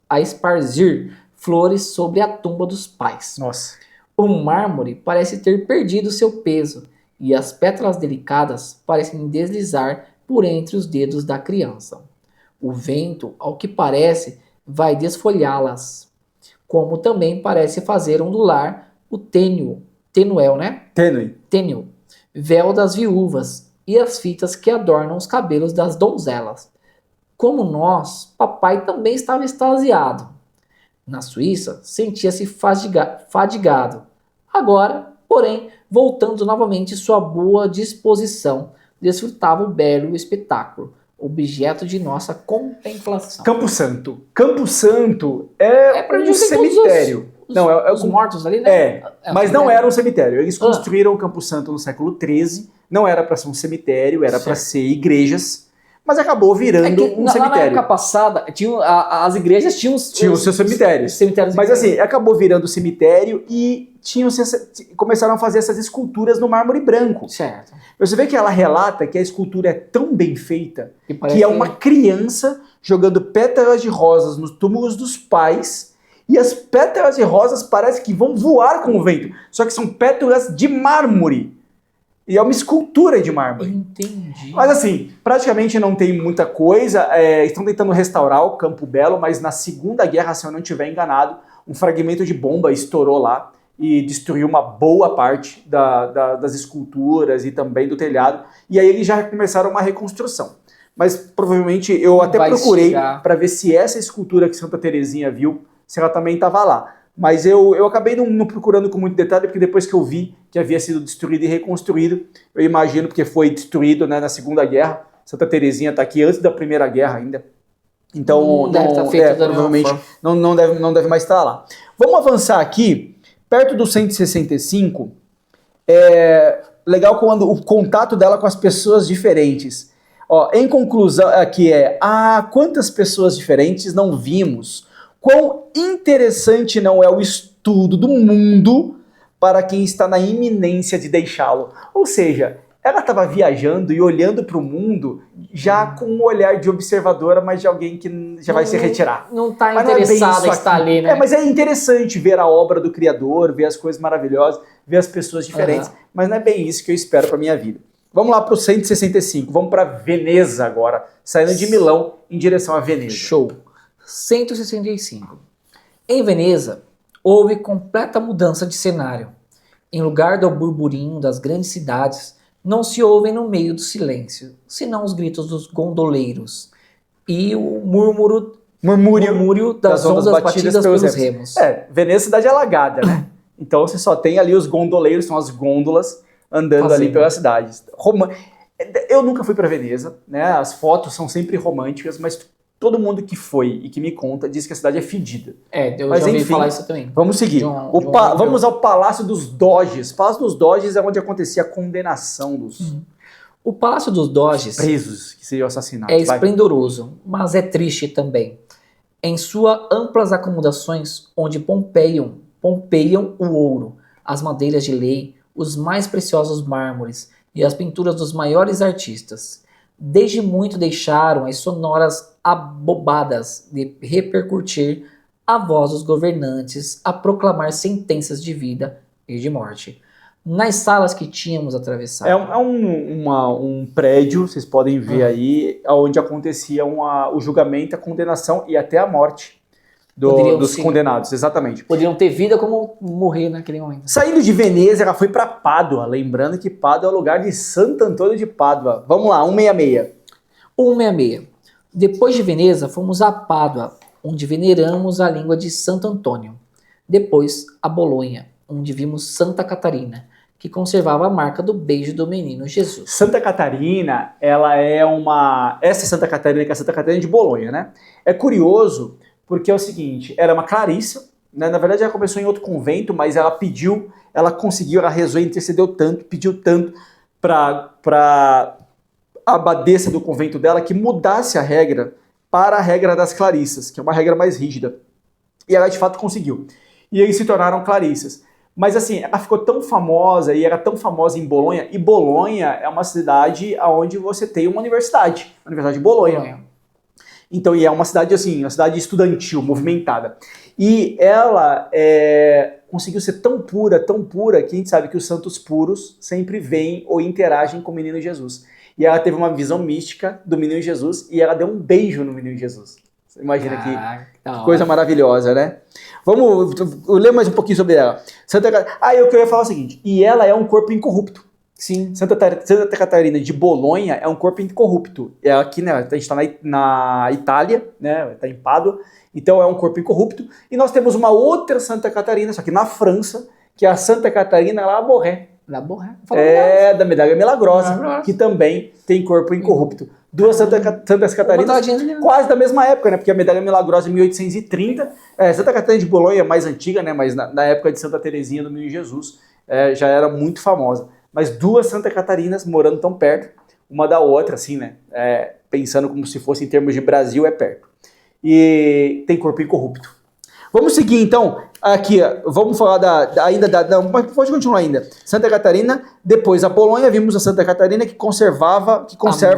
a esparzir flores sobre a tumba dos pais. Nossa. O mármore parece ter perdido seu peso e as pétalas delicadas parecem deslizar por entre os dedos da criança. O vento, ao que parece, vai desfolhá-las, como também parece fazer ondular o tênue véu das viúvas e as fitas que adornam os cabelos das donzelas. Como nós, papai também estava extasiado. Na Suíça, sentia-se fadigado. Agora, porém, voltando novamente sua boa disposição, desfrutava o belo espetáculo, objeto de nossa contemplação. Campo Santo. Campo Santo é pra um onde tem cemitério. Os mortos ali, né? Mas não era um cemitério. Eles construíram o Campo Santo no século XIII. Não era para ser um cemitério, era para ser igrejas. Mas acabou virando um cemitério. Na época passada, as igrejas tinham os seus cemitérios. Mas assim, acabou virando cemitério e começaram a fazer essas esculturas no mármore branco. Certo. Você vê que ela relata que a escultura é tão bem feita que é uma criança jogando pétalas de rosas nos túmulos dos pais e as pétalas de rosas parecem que vão voar com o vento. Só que são pétalas de mármore. E é uma escultura de mármore. Entendi. Mas assim, praticamente não tem muita coisa. Estão tentando restaurar o Campo Belo, mas na Segunda Guerra, se eu não estiver enganado, um fragmento de bomba estourou lá e destruiu uma boa parte das esculturas e também do telhado. E aí eles já começaram uma reconstrução. Mas provavelmente eu até procurei para ver se essa escultura que Santa Terezinha viu, se ela também estava lá. Mas eu acabei não procurando com muito detalhe, porque depois que eu vi que havia sido destruído e reconstruído, eu imagino porque foi destruído, né, na Segunda Guerra. Santa Terezinha está aqui antes da Primeira Guerra ainda. Então, provavelmente não deve mais estar lá. Vamos avançar aqui, perto do 165, legal quando o contato dela com as pessoas diferentes. Ó, em conclusão, aqui quantas pessoas diferentes não vimos? Quão interessante não é o estudo do mundo para quem está na iminência de deixá-lo. Ou seja, ela estava viajando e olhando para o mundo já com um olhar de observadora, mas de alguém que já vai se retirar. Não está interessada em estar ali, né? Mas é interessante ver a obra do Criador, ver as coisas maravilhosas, ver as pessoas diferentes. Mas não é bem isso que eu espero para minha vida. Vamos lá para o 165. Vamos para Veneza agora, saindo de Milão em direção a Veneza. Show. 165. Em Veneza, houve completa mudança de cenário. Em lugar do burburinho das grandes cidades, não se ouvem no meio do silêncio, senão os gritos dos gondoleiros e o murmúrio das ondas batidas pelos remos. Veneza é cidade alagada, né? Então você só tem ali os gondoleiros, são as gôndolas andando ali pela cidade. Eu nunca fui para Veneza, né? As fotos são sempre românticas, mas todo mundo que foi e que me conta diz que a cidade é fedida. Eu já ouvi falar isso também. Vamos seguir. Vamos ao Palácio dos Doges. O Palácio dos Doges é onde acontecia a condenação dos... O Palácio dos Doges... presos que seriam assassinados. É esplendoroso, mas é triste também. Em suas amplas acomodações, onde pompeiam o ouro, as madeiras de lei, os mais preciosos mármores e as pinturas dos maiores artistas. Desde muito deixaram as sonoras abobadas de repercutir a voz dos governantes a proclamar sentenças de vida e de morte. Nas salas que tínhamos atravessado. É um prédio, vocês podem ver aí, onde acontecia o julgamento, a condenação e até a morte dos condenados, exatamente. Poderiam ter vida como morrer naquele momento. Saindo de Veneza, ela foi para Pádua, lembrando que Pádua é o lugar de Santo Antônio de Pádua. Vamos lá, 166. 166. Depois de Veneza, fomos a Pádua, onde veneramos a língua de Santo Antônio. Depois, a Bolonha, onde vimos Santa Catarina, que conservava a marca do beijo do menino Jesus. Santa Catarina, ela é essa Santa Catarina, que é a Santa Catarina de Bolonha, né? É curioso, porque é o seguinte, ela é uma clarissa, né? Na verdade ela começou em outro convento, mas ela conseguiu, ela rezou e intercedeu tanto, pediu tanto para a abadesa do convento dela que mudasse a regra para a regra das clarissas, que é uma regra mais rígida. E ela de fato conseguiu. E eles se tornaram clarissas. Mas assim, ela ficou tão famosa e era tão famosa em Bolonha, e Bolonha é uma cidade onde você tem uma universidade, a Universidade de Bolonha. Então, e é uma cidade assim, uma cidade estudantil, movimentada. E ela conseguiu ser tão pura, que a gente sabe que os santos puros sempre vêm ou interagem com o menino Jesus. E ela teve uma visão mística do menino Jesus e ela deu um beijo no menino Jesus. Você imagina que coisa maravilhosa, né? Vamos ler mais um pouquinho sobre ela. Eu queria falar o seguinte, e ela é um corpo incorrupto. Sim. Santa Catarina de Bolonha é um corpo incorrupto. É aqui, né? A gente está na Itália, né? Está em Pádua. Então é um corpo incorrupto. E nós temos uma outra Santa Catarina, só que na França, que é a Santa Catarina Laboré. Da Medalha Milagrosa, que também tem corpo incorrupto. Duas Santas Catarinas, quase da mesma época, né? Porque a Medalha Milagrosa em 1830. Santa Catarina de Bolonha é mais antiga, né? Mas na época de Santa Teresinha do Menino Jesus já era muito famosa. Mas duas Santa Catarinas morando tão perto, uma da outra, assim, né? Pensando como se fosse em termos de Brasil, é perto. E tem corpo incorrupto. Vamos seguir, então, aqui, vamos falar não, pode continuar ainda. Santa Catarina, depois a Bolonha, vimos a Santa Catarina que conserva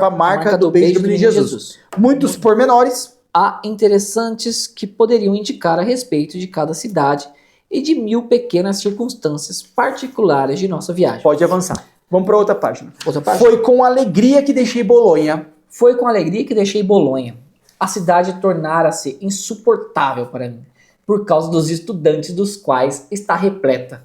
a marca do beijo do Menino Jesus. Muitos pormenores. Há interessantes que poderiam indicar a respeito de cada cidade e de 1000 pequenas circunstâncias particulares de nossa viagem. Pode avançar. Vamos para outra página. Foi com alegria que deixei Bolonha. Foi com alegria que deixei Bolonha. A cidade tornara-se insuportável para mim, por causa dos estudantes dos quais está repleta.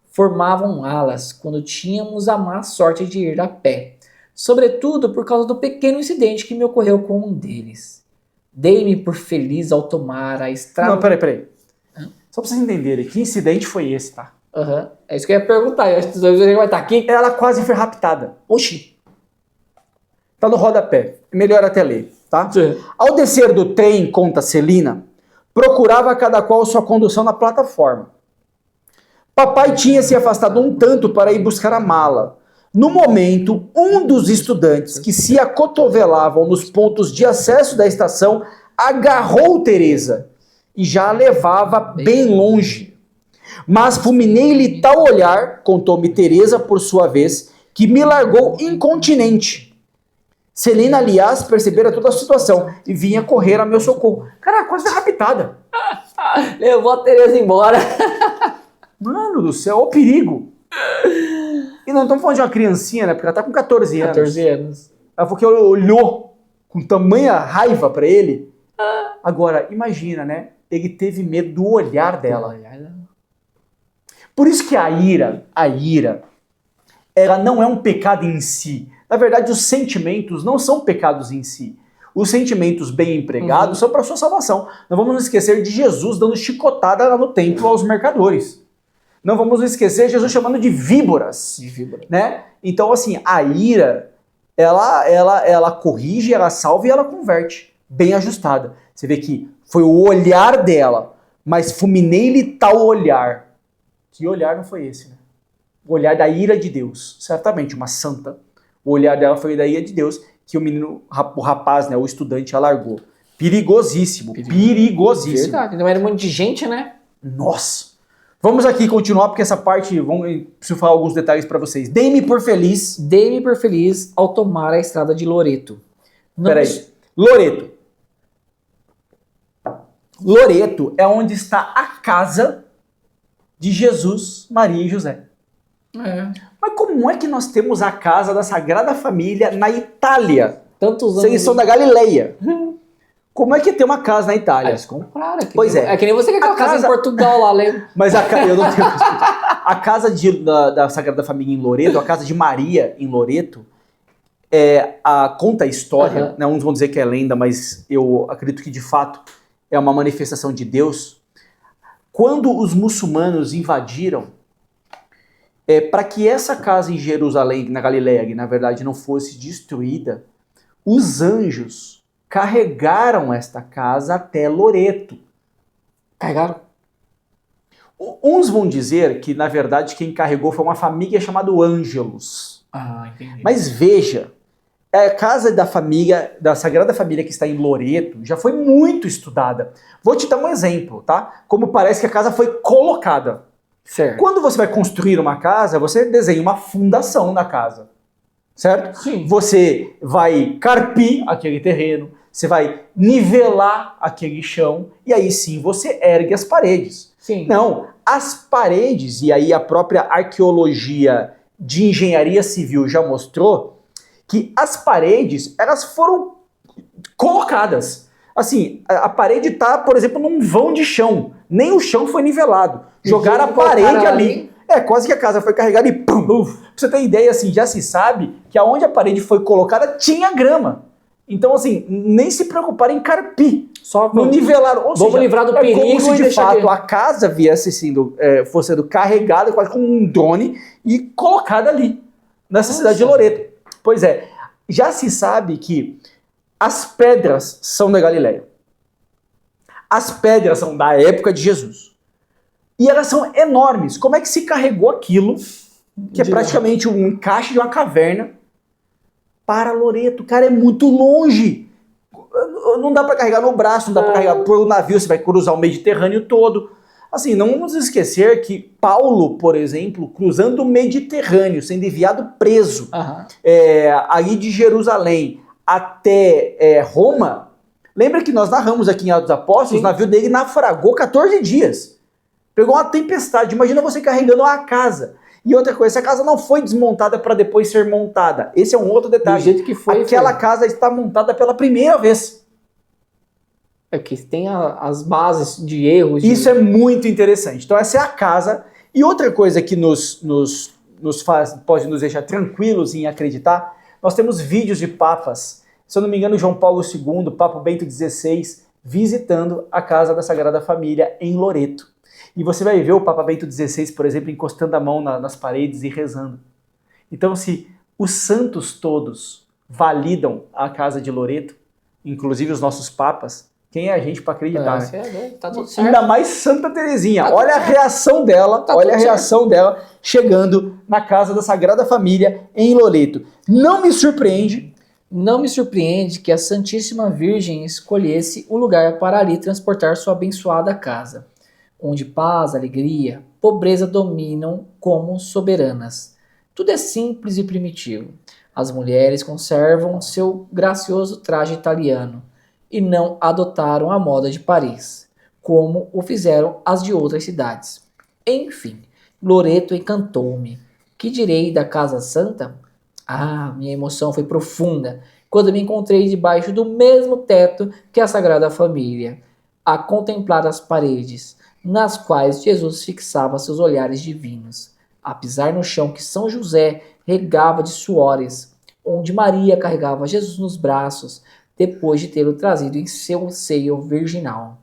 Formavam alas quando tínhamos a má sorte de ir a pé, sobretudo por causa do pequeno incidente que me ocorreu com um deles. Dei-me por feliz ao tomar a estrada... Não, peraí. Só pra vocês entenderem, que incidente foi esse, tá? É isso que eu ia perguntar. Eu acho que você vai estar aqui. Ela quase foi raptada. Oxi. Tá no rodapé. Melhor até ler, tá? Sim. Ao descer do trem, conta Celina, procurava cada qual sua condução na plataforma. Papai tinha se afastado um tanto para ir buscar a mala. No momento, um dos estudantes que se acotovelavam nos pontos de acesso da estação agarrou Teresa e já a levava bem longe. Mas fulminei-lhe tal olhar, contou-me Teresa por sua vez, que me largou incontinente. Celina, aliás, percebera toda a situação e vinha correr a meu socorro. Cara, quase raptada. Levou a Teresa embora. Mano do céu, olha o perigo. E não estamos falando de uma criancinha, né? Porque ela tá com 14 anos. 14 anos. Ela falou que olhou com tamanha raiva pra ele. Agora, imagina, né? Ele teve medo do olhar dela. Por isso que a ira, ela não é um pecado em si. Na verdade, os sentimentos não são pecados em si. Os sentimentos bem empregados são para sua salvação. Não vamos nos esquecer de Jesus dando chicotada lá no templo aos mercadores. Não vamos nos esquecer de Jesus chamando de víboras. Né? Então, assim, a ira, ela corrige, ela salva e ela converte. Bem ajustada. Você vê que foi o olhar dela, mas fulminei-lhe tal olhar. Que olhar não foi esse, né? O olhar da ira de Deus. Certamente, uma santa. O olhar dela foi da ira de Deus, que o rapaz, né, o estudante, alargou. Perigosíssimo. Verdade, não era um monte de gente, né? Nossa. Vamos aqui continuar, porque essa parte, preciso falar alguns detalhes para vocês. Dei-me por feliz ao tomar a estrada de Loreto. Peraí. Loreto é onde está a casa de Jesus, Maria e José. Mas como é que nós temos a casa da Sagrada Família na Itália? Tantos anos. Vocês são da Galileia. Como é que tem uma casa na Itália? Eles compraram aqui. Pois é. É que nem você que tem uma casa em Portugal lá, lembra? Mas eu não tenho. A casa da Sagrada Família em Loreto, a casa de Maria em Loreto, conta a história, né? Uns vão dizer que é lenda, mas eu acredito que de fato é uma manifestação de Deus. Quando os muçulmanos invadiram, para que essa casa em Jerusalém, na Galileia, que na verdade não fosse destruída, os anjos carregaram esta casa até Loreto. Carregaram? Uns vão dizer que, na verdade, quem carregou foi uma família chamada Ângelos. Entendi. Mas veja, a casa da Sagrada Família que está em Loreto já foi muito estudada. Vou te dar um exemplo, tá? Como parece que a casa foi colocada. Certo. Quando você vai construir uma casa, você desenha uma fundação na casa, certo? Sim. Você vai carpir aquele terreno, Você vai nivelar aquele chão e aí sim você ergue as paredes. Sim. Não, as paredes, e aí a própria arqueologia de engenharia civil já mostrou que as paredes, elas foram colocadas. Assim, a parede tá, por exemplo, num vão de chão. Nem o chão foi nivelado. Jogaram a parede ali. Quase que a casa foi carregada e pum! Pra você ter ideia, assim, já se sabe que aonde a parede foi colocada tinha grama. Então, assim, nem se preocuparam em carpir. Só Não nivelaram. Ou vamos seja, livrar do perigo como se e de deixar fato ali. a casa viesse fosse sendo carregada quase como um drone e colocada ali, nessa cidade de Loreto. Pois é, já se sabe que as pedras são da Galileia. As pedras são da época de Jesus. E elas são enormes. Como é que se carregou aquilo, que é praticamente um encaixe de uma caverna, para Loreto? Cara, é muito longe. Não dá para carregar no braço, não dá para carregar por um navio, você vai cruzar o Mediterrâneo todo. Assim, não vamos esquecer que Paulo, por exemplo, cruzando o Mediterrâneo, sendo enviado preso, ali de Jerusalém até Roma, lembra que nós narramos aqui em Atos dos Apóstolos, o navio dele naufragou 14 dias. Pegou uma tempestade. Imagina você carregando uma casa. E outra coisa, essa casa não foi desmontada para depois ser montada. Esse é um outro detalhe. Do jeito que foi, aquela casa está montada pela primeira vez. É que tem as bases de erros. Isso é muito interessante. Então essa é a casa. E outra coisa que pode nos deixar tranquilos em acreditar, nós temos vídeos de papas. Se eu não me engano, João Paulo II, Papa Bento XVI, visitando a casa da Sagrada Família em Loreto. E você vai ver o Papa Bento XVI, por exemplo, encostando a mão nas paredes e rezando. Então, se os santos todos validam a casa de Loreto, inclusive os nossos papas, quem é a gente para acreditar? Tá tudo certo. Ainda mais Santa Terezinha. Tá olha a reação dela, dela chegando na casa da Sagrada Família em Loreto. Não me surpreende que a Santíssima Virgem escolhesse o lugar para ali transportar sua abençoada casa, onde paz, alegria, pobreza dominam como soberanas. Tudo é simples e primitivo. As mulheres conservam seu gracioso traje italiano e não adotaram a moda de Paris, como o fizeram as de outras cidades. Enfim, Loreto encantou-me. Que direi da Casa Santa? Minha emoção foi profunda quando me encontrei debaixo do mesmo teto que a Sagrada Família, a contemplar as paredes, nas quais Jesus fixava seus olhares divinos, a pisar no chão que São José regava de suores, onde Maria carregava Jesus nos braços, depois de tê-lo trazido em seu seio virginal.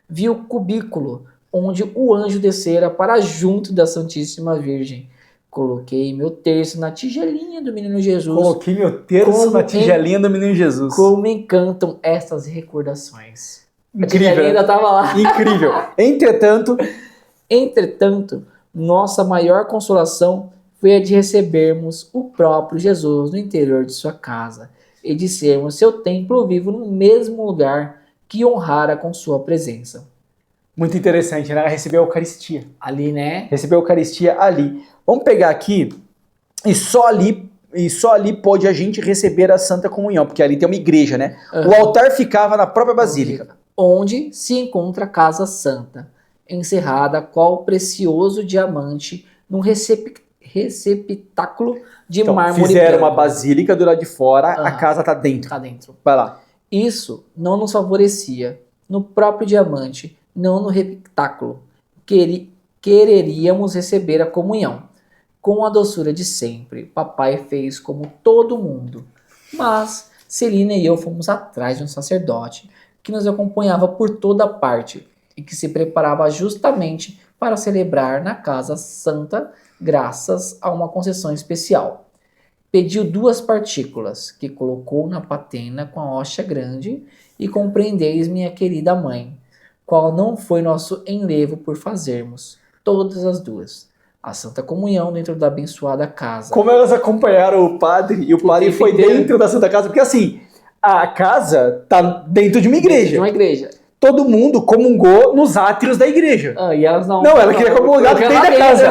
Vi o cubículo, onde o anjo descera para junto da Santíssima Virgem. Coloquei meu terço na tigelinha do menino Jesus. Coloquei meu terço na tigelinha do menino Jesus. Como me encantam estas recordações. Incrível. A ainda estava lá. Incrível. Entretanto, nossa maior consolação foi a de recebermos o próprio Jesus no interior de sua casa e de sermos seu templo vivo no mesmo lugar que honrara com sua presença. Muito interessante, né? Receber a Eucaristia. Ali, né? Receber a Eucaristia ali. Vamos pegar aqui e só ali pode a gente receber a Santa Comunhão, porque ali tem uma igreja, né? O altar ficava na própria basílica. Onde se encontra a Casa Santa, encerrada qual precioso diamante num receptáculo de mármore fizeram branco. uma basílica do lado de fora, a casa tá dentro. Tá dentro. Vai lá. Isso não nos favorecia. No próprio diamante, não no receptáculo, quereríamos receber a comunhão. Com a doçura de sempre, papai fez como todo mundo. Mas Celina e eu fomos atrás de um sacerdote que nos acompanhava por toda parte e que se preparava justamente para celebrar na Casa Santa, graças a uma concessão especial. Pediu 2 partículas, que colocou na patena com a hóstia grande, e compreendeis, minha querida mãe, qual não foi nosso enlevo por fazermos, todas as 2, a Santa Comunhão dentro da abençoada casa. Como elas acompanharam o padre, e o padre foi dentro da Santa Casa, porque assim, a casa tá dentro de uma igreja. Dentro de uma igreja. Todo mundo comungou nos átrios da igreja. E elas não... Não, ela queria comungar dentro da casa.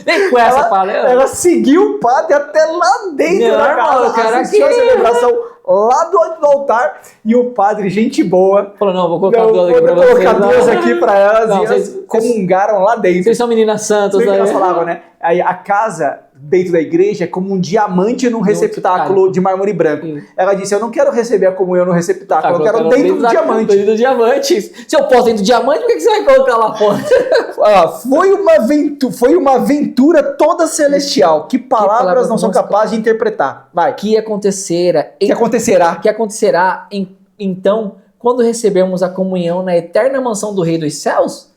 Nem com essa palestra. Ela seguiu o padre até lá dentro da casa. Cara, assistiu a celebração lá do altar e o padre, gente boa, Falou, não, vou colocar não, duas aqui pra vou vocês. colocar duas aqui pra elas Não, e elas vocês- comungaram lá dentro. Vocês são meninas santas, Sabe o que né? elas falavam, né? Aí a casa dentro da igreja é como um diamante num receptáculo de mármore branco. Sim. Ela disse, eu não quero receber a comunhão no receptáculo, eu quero Colocando dentro do da- diamante. Dentro do diamante. Se eu posso dentro do diamante, por que você vai colocar lá fora? Foi uma aventura toda celestial. Que palavras não são capazes de interpretar? Vai. Que acontecerá, Que acontecerá? que acontecerá então quando recebermos a comunhão na eterna mansão do Rei dos Céus?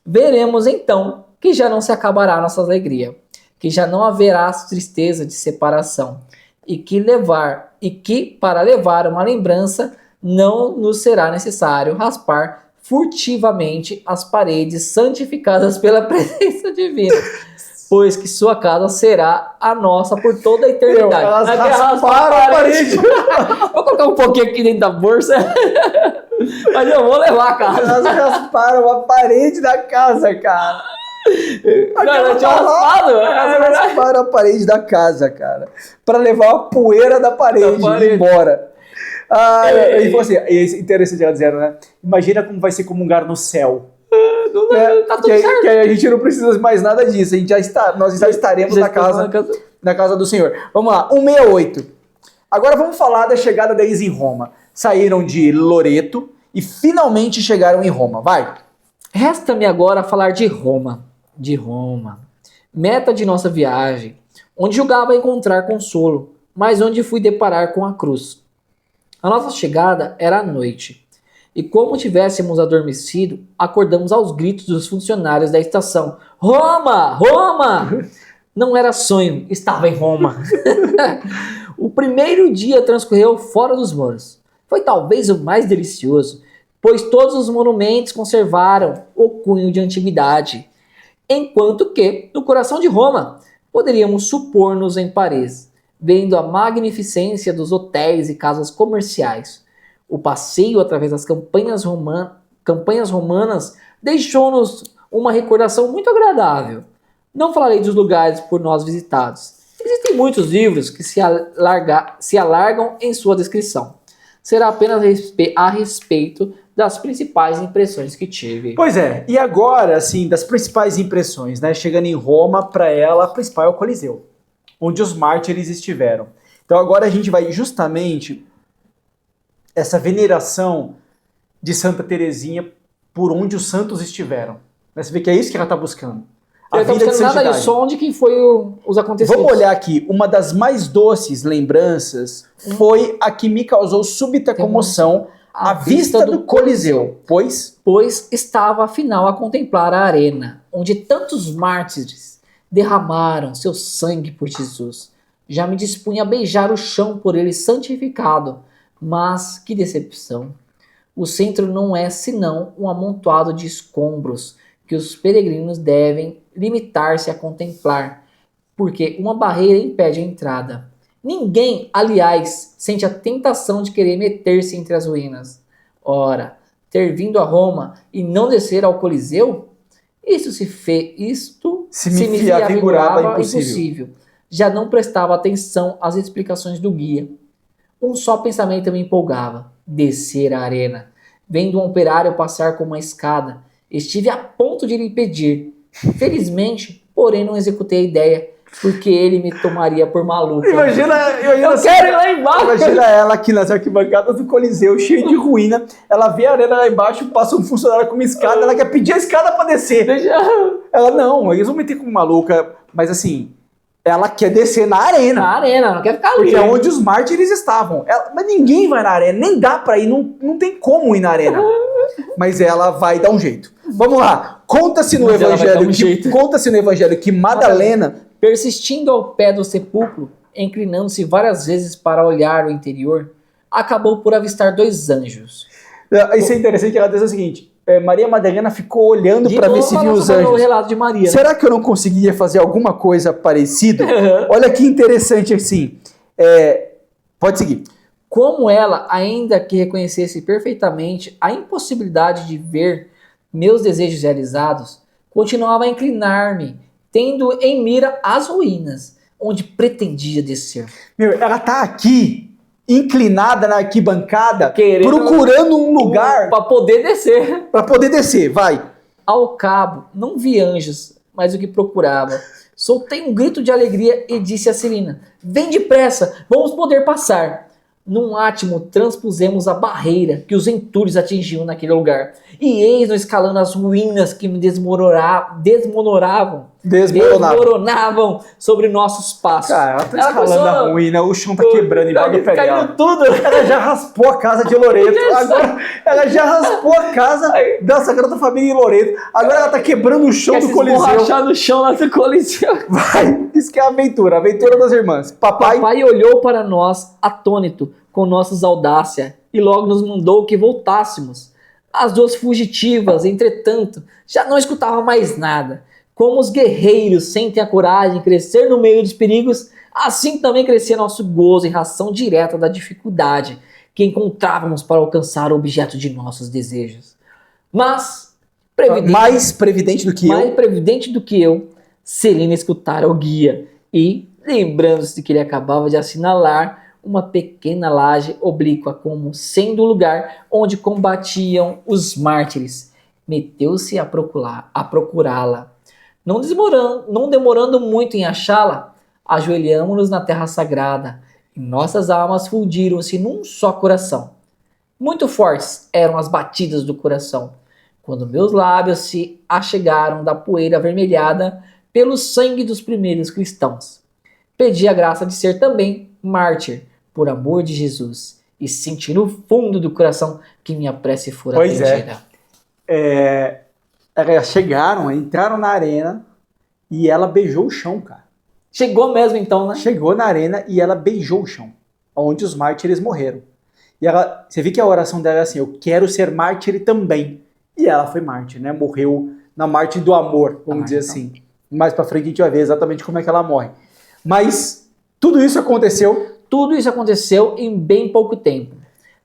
Veremos então que já não se acabará a nossa alegria, que já não haverá tristeza de separação, e que para levar uma lembrança não nos será necessário raspar furtivamente as paredes santificadas pela presença divina, pois que sua casa será a nossa por toda a eternidade. Elas Aqui rasparam a parede. Vou colocar um pouquinho aqui dentro da bolsa, mas eu vou levar a casa. Elas rasparam a parede da casa, cara. Não, eu tinha raspado. Elas rasparam a parede da casa, cara. Pra levar a poeira da parede, embora. Ele falou assim, e é interessante ela dizendo, né? Imagina como vai ser comungar no céu. Tá tudo que, aí, certo. que aí a gente não precisa mais nada disso. Nós já estaremos na casa do Senhor. Vamos lá, 168. Agora vamos falar da chegada deles em Roma. Saíram de Loreto e finalmente chegaram em Roma. Vai. Resta-me agora falar de Roma. De Roma. Meta de nossa viagem, onde julgava encontrar consolo, mas onde fui deparar com a cruz. A nossa chegada era à noite, e como tivéssemos adormecido, acordamos aos gritos dos funcionários da estação. Roma! Roma! Não era sonho, estava em Roma. O primeiro dia transcorreu fora dos muros. Foi talvez o mais delicioso, pois todos os monumentos conservaram o cunho de antiguidade, enquanto que, no coração de Roma, poderíamos supor-nos em Paris, vendo a magnificência dos hotéis e casas comerciais. O passeio através das campanhas romanas deixou-nos uma recordação muito agradável. Não falarei dos lugares por nós visitados. Existem muitos livros que se alargam em sua descrição. Será apenas a respeito das principais impressões que tive. Pois é, e agora, assim, das principais impressões, né? Chegando em Roma, para ela, a principal é o Coliseu, onde os mártires estiveram. Então agora a gente vai justamente essa veneração de Santa Teresinha por onde os santos estiveram. Você vê que é isso que ela está buscando. Eu não estou buscando nada disso, só onde que foi os acontecimentos. Vamos olhar aqui, uma das mais doces lembranças foi a que me causou súbita comoção à vista do Coliseu, pois estava afinal a contemplar a arena, onde tantos mártires derramaram seu sangue por Jesus. Já me dispunha a beijar o chão por ele santificado, mas que decepção! O centro não é senão um amontoado de escombros que os peregrinos devem limitar-se a contemplar, porque uma barreira impede a entrada. Ninguém, aliás, sente a tentação de querer meter-se entre as ruínas. Ora, ter vindo a Roma e não descer ao Coliseu? Isto se me afigurava impossível. Já não prestava atenção às explicações do guia. Um só pensamento me empolgava: descer a arena. Vendo um operário passar com uma escada, estive a ponto de lhe impedir. Felizmente, porém, não executei a ideia, porque ele me tomaria por maluco. Imagina Eu quero ir lá embaixo! Imagina ela aqui nas arquibancadas do Coliseu, cheia de ruína. Ela vê a arena lá embaixo, passa um funcionário com uma escada, ela quer pedir a escada pra descer. Ela, não, eles vão meter como maluca, mas assim, ela quer descer na arena. Na arena, não quer ficar ali. Porque é onde os mártires estavam. Mas ninguém vai na arena, nem dá pra ir, não tem como ir na arena. Mas ela vai dar um jeito. Vamos lá, conta-se no evangelho que Madalena, persistindo ao pé do sepulcro, inclinando-se várias vezes para olhar o interior, acabou por avistar 2 anjos. Isso é interessante, que ela diz o seguinte: Maria Madalena ficou olhando para ver se viu os O anjos. relato de Maria, né? Será que eu não conseguiria fazer alguma coisa parecida? Olha que interessante assim. Pode seguir. Como ela, ainda que reconhecesse perfeitamente a impossibilidade de ver meus desejos realizados, continuava a inclinar-me, tendo em mira as ruínas, onde pretendia descer. Ela tá aqui inclinada na arquibancada, Querendo- procurando um lugar Pra poder descer. para poder descer. Vai. Ao cabo, não vi anjos, mas o que procurava. Soltei um grito de alegria e disse a Celina: vem depressa, vamos poder passar. Num átimo, transpusemos a barreira que os entulhos atingiam naquele lugar. E eis-nos escalando as ruínas que me desmoronavam sobre nossos passos. Cara, ela tá Ela escalando começou- a ruína, o chão tá quebrando embaixo do pé dela. Caindo tudo. Ela já raspou a casa de Loreto. Agora ela já raspou a casa da Sagrada Família em Loreto. Agora ela tá quebrando o chão Quer do se Coliseu. esborrachar no chão lá do Coliseu. Vai. Isso que é a aventura das irmãs. Papai Papai olhou para nós, atônito, com nossas audácia, e logo nos mandou que voltássemos. As duas fugitivas, entretanto, já não escutavam mais nada. Como os guerreiros sentem a coragem de crescer no meio dos perigos, assim também crescia nosso gozo em razão direta da dificuldade que encontrávamos para alcançar o objeto de nossos desejos. Mas, mais previdente do que mais eu. previdente do que eu, Celina escutara o guia e, lembrando-se de que ele acabava de assinalar uma pequena laje oblíqua como sendo o lugar onde combatiam os mártires, meteu-se a procurá-la. Não demorando muito em achá-la, ajoelhamo-nos na terra sagrada e nossas almas fundiram-se num só coração. Muito fortes eram as batidas do coração, quando meus lábios se achegaram da poeira avermelhada pelo sangue dos primeiros cristãos. Pedi a graça de ser também mártir, por amor de Jesus, e senti no fundo do coração que minha prece fora Pois é. atendida. Elas chegaram, entraram na arena e ela beijou o chão, cara. Chegou mesmo então, né? Chegou na arena e ela beijou o chão, onde os mártires morreram. E ela, você vê que a oração dela é assim: eu quero ser mártir também. E ela foi mártir, né? Morreu na mártir do amor, vamos dizer assim. Mais pra frente a gente vai ver exatamente como é que ela morre. Mas tudo isso aconteceu. Tudo isso aconteceu em bem pouco tempo.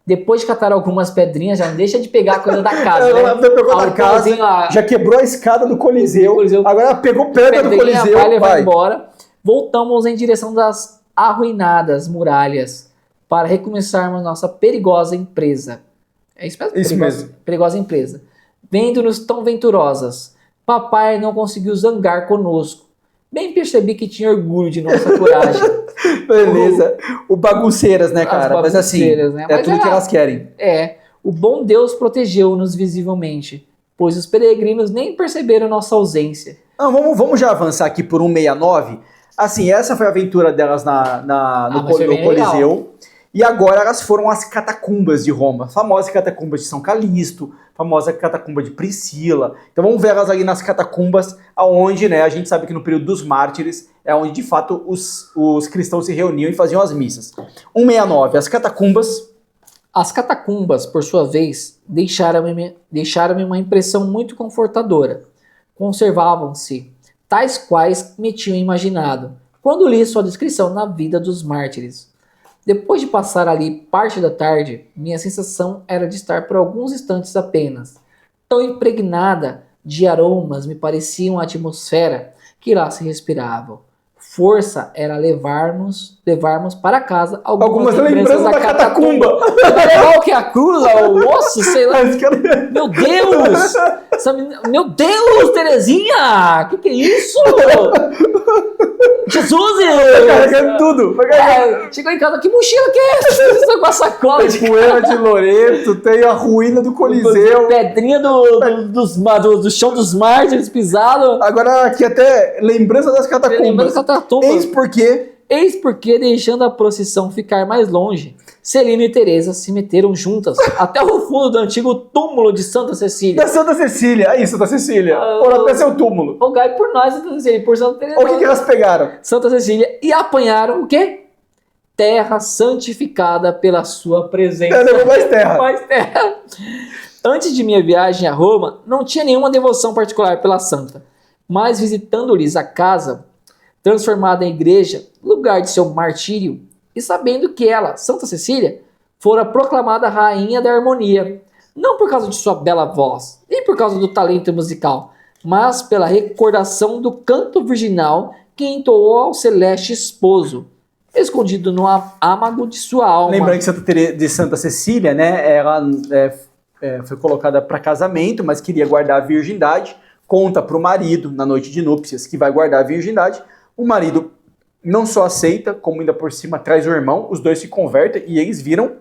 Depois de catar algumas pedrinhas, já não deixa de pegar a coisa da casa, Ela né? pegou da O casa, pãozinho lá, já quebrou a escada do Coliseu. Agora ela pegou pedra do pedrinha, Coliseu. palha, vai Vai. embora. Voltamos em direção das arruinadas muralhas para recomeçarmos nossa perigosa empresa. É isso mesmo? Isso Perigosa- mesmo. Perigosa empresa. Vendo-nos tão venturosas, papai não conseguiu zangar conosco. Bem percebi que tinha orgulho de nossa coragem. Beleza. O bagunceiras, né, As cara? Mas assim, bagunceiras, né? é Mas tudo que elas querem. O bom Deus protegeu-nos visivelmente, pois os peregrinos nem perceberam nossa ausência. Não, vamos já avançar aqui por 169. Assim, essa foi a aventura delas no mas foi bem Coliseu. E agora elas foram às catacumbas de Roma. Famosa catacumba de São Calixto, famosa catacumba de Priscila. Então vamos ver elas ali nas catacumbas, aonde, né, a gente sabe que no período dos mártires é onde de fato os cristãos se reuniam e faziam as missas. 169, as catacumbas. As catacumbas, por sua vez, deixaram-me uma impressão muito confortadora. Conservavam-se tais quais me tinham imaginado, quando li sua descrição na vida dos mártires. Depois de passar ali parte da tarde, minha sensação era de estar por alguns instantes apenas. Tão impregnada de aromas me parecia a atmosfera que lá se respirava. Força era levarmos para casa algumas lembranças da catacumba. Vai levar o que? A cruz, o osso, sei lá. Meu Deus! Meu Deus, Terezinha! Que é isso? Jesus! Tá carregando tudo. Vai carregando. Chegou em casa, que mochila que é essa? Você tá com a sacola Tem poeira de Loreto, tem a ruína do Coliseu. pedrinha do chão dos mártires pisado. Agora aqui até lembrança das catacumbas. Eis porque, deixando a procissão ficar mais longe, Celina e Teresa se meteram juntas até o fundo do antigo túmulo de Santa Cecília. da Santa Cecília. É isso, da Cecília. Foram até seu túmulo. Rogai por nós, Santa Cecília, por Santa Teresa. O que elas pegaram? Santa Cecília e apanharam o quê? Terra santificada pela sua presença. Levou mais terra. Mais terra. Antes de minha viagem a Roma, não tinha nenhuma devoção particular pela santa, mas visitando-lhes a casa, transformada em igreja, lugar de seu martírio, e sabendo que ela, Santa Cecília, fora proclamada rainha da harmonia, não por causa de sua bela voz, nem por causa do talento musical, mas pela recordação do canto virginal que entoou ao celeste esposo. escondido no âmago de sua alma. Lembrando que Santa Teresa de Santa Cecília, né, ela foi colocada para casamento, mas queria guardar a virgindade, conta para o marido, na noite de núpcias, que vai guardar a virgindade. O marido não só aceita, como ainda por cima traz o irmão, os dois se convertem e eles viram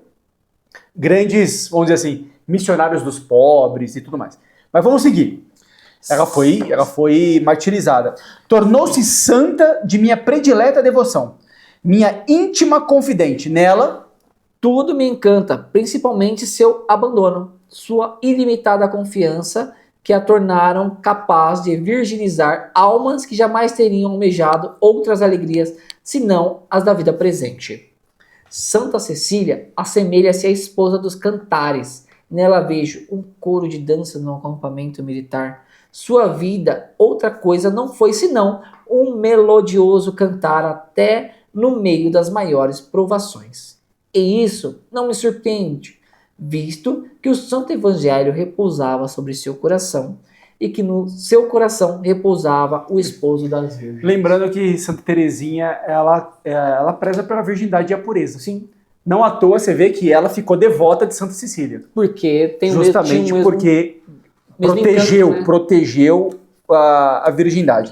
grandes, vamos dizer assim, missionários dos pobres e tudo mais. Mas vamos seguir. Ela foi martirizada. Tornou-se santa de minha predileta devoção, minha íntima confidente. Nela, tudo me encanta, principalmente seu abandono, sua ilimitada confiança, que a tornaram capaz de virginizar almas que jamais teriam almejado outras alegrias, senão as da vida presente. Santa Cecília assemelha-se à esposa dos cantares. Nela vejo um coro de dança no acampamento militar. Sua vida, outra coisa não foi senão um melodioso cantar até no meio das maiores provações. E isso não me surpreende, visto que o Santo Evangelho repousava sobre seu coração e que no seu coração repousava o esposo das virgens. Lembrando que Santa Teresinha, ela preza pela virgindade e a pureza. Sim. Não à toa você vê que ela ficou devota de Santa Cecília. Porque tem justamente o mesmo, porque mesmo protegeu a virgindade.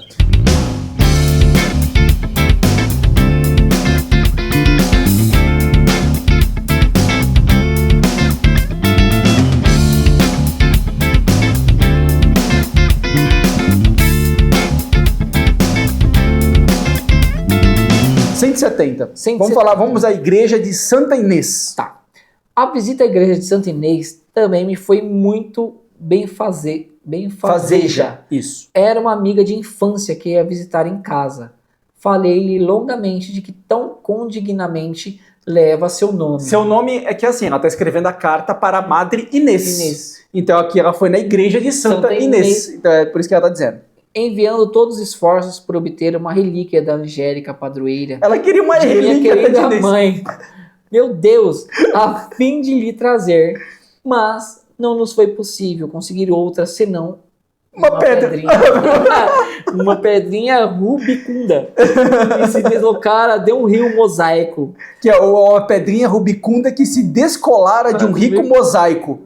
Vamos à igreja de Santa Inês. Tá. A visita à igreja de Santa Inês também me foi muito benfazeja. Isso. Era uma amiga de infância que ia visitar em casa. Falei-lhe longamente de que tão condignamente leva seu nome. Seu nome é que assim, ela está escrevendo a carta para a Madre Inês. Então aqui ela foi na igreja de Santa Inês. Então é por isso que ela está dizendo. Enviando todos os esforços por obter uma relíquia da Angélica Padroeira. Ela queria uma de relíquia minha querida mãe. Meu Deus, a fim de lhe trazer. Mas não nos foi possível conseguir outra senão uma pedrinha. Uma pedrinha rubicunda. E se deslocara de um rio mosaico. Que é uma pedrinha rubicunda que se descolara de um rico mosaico.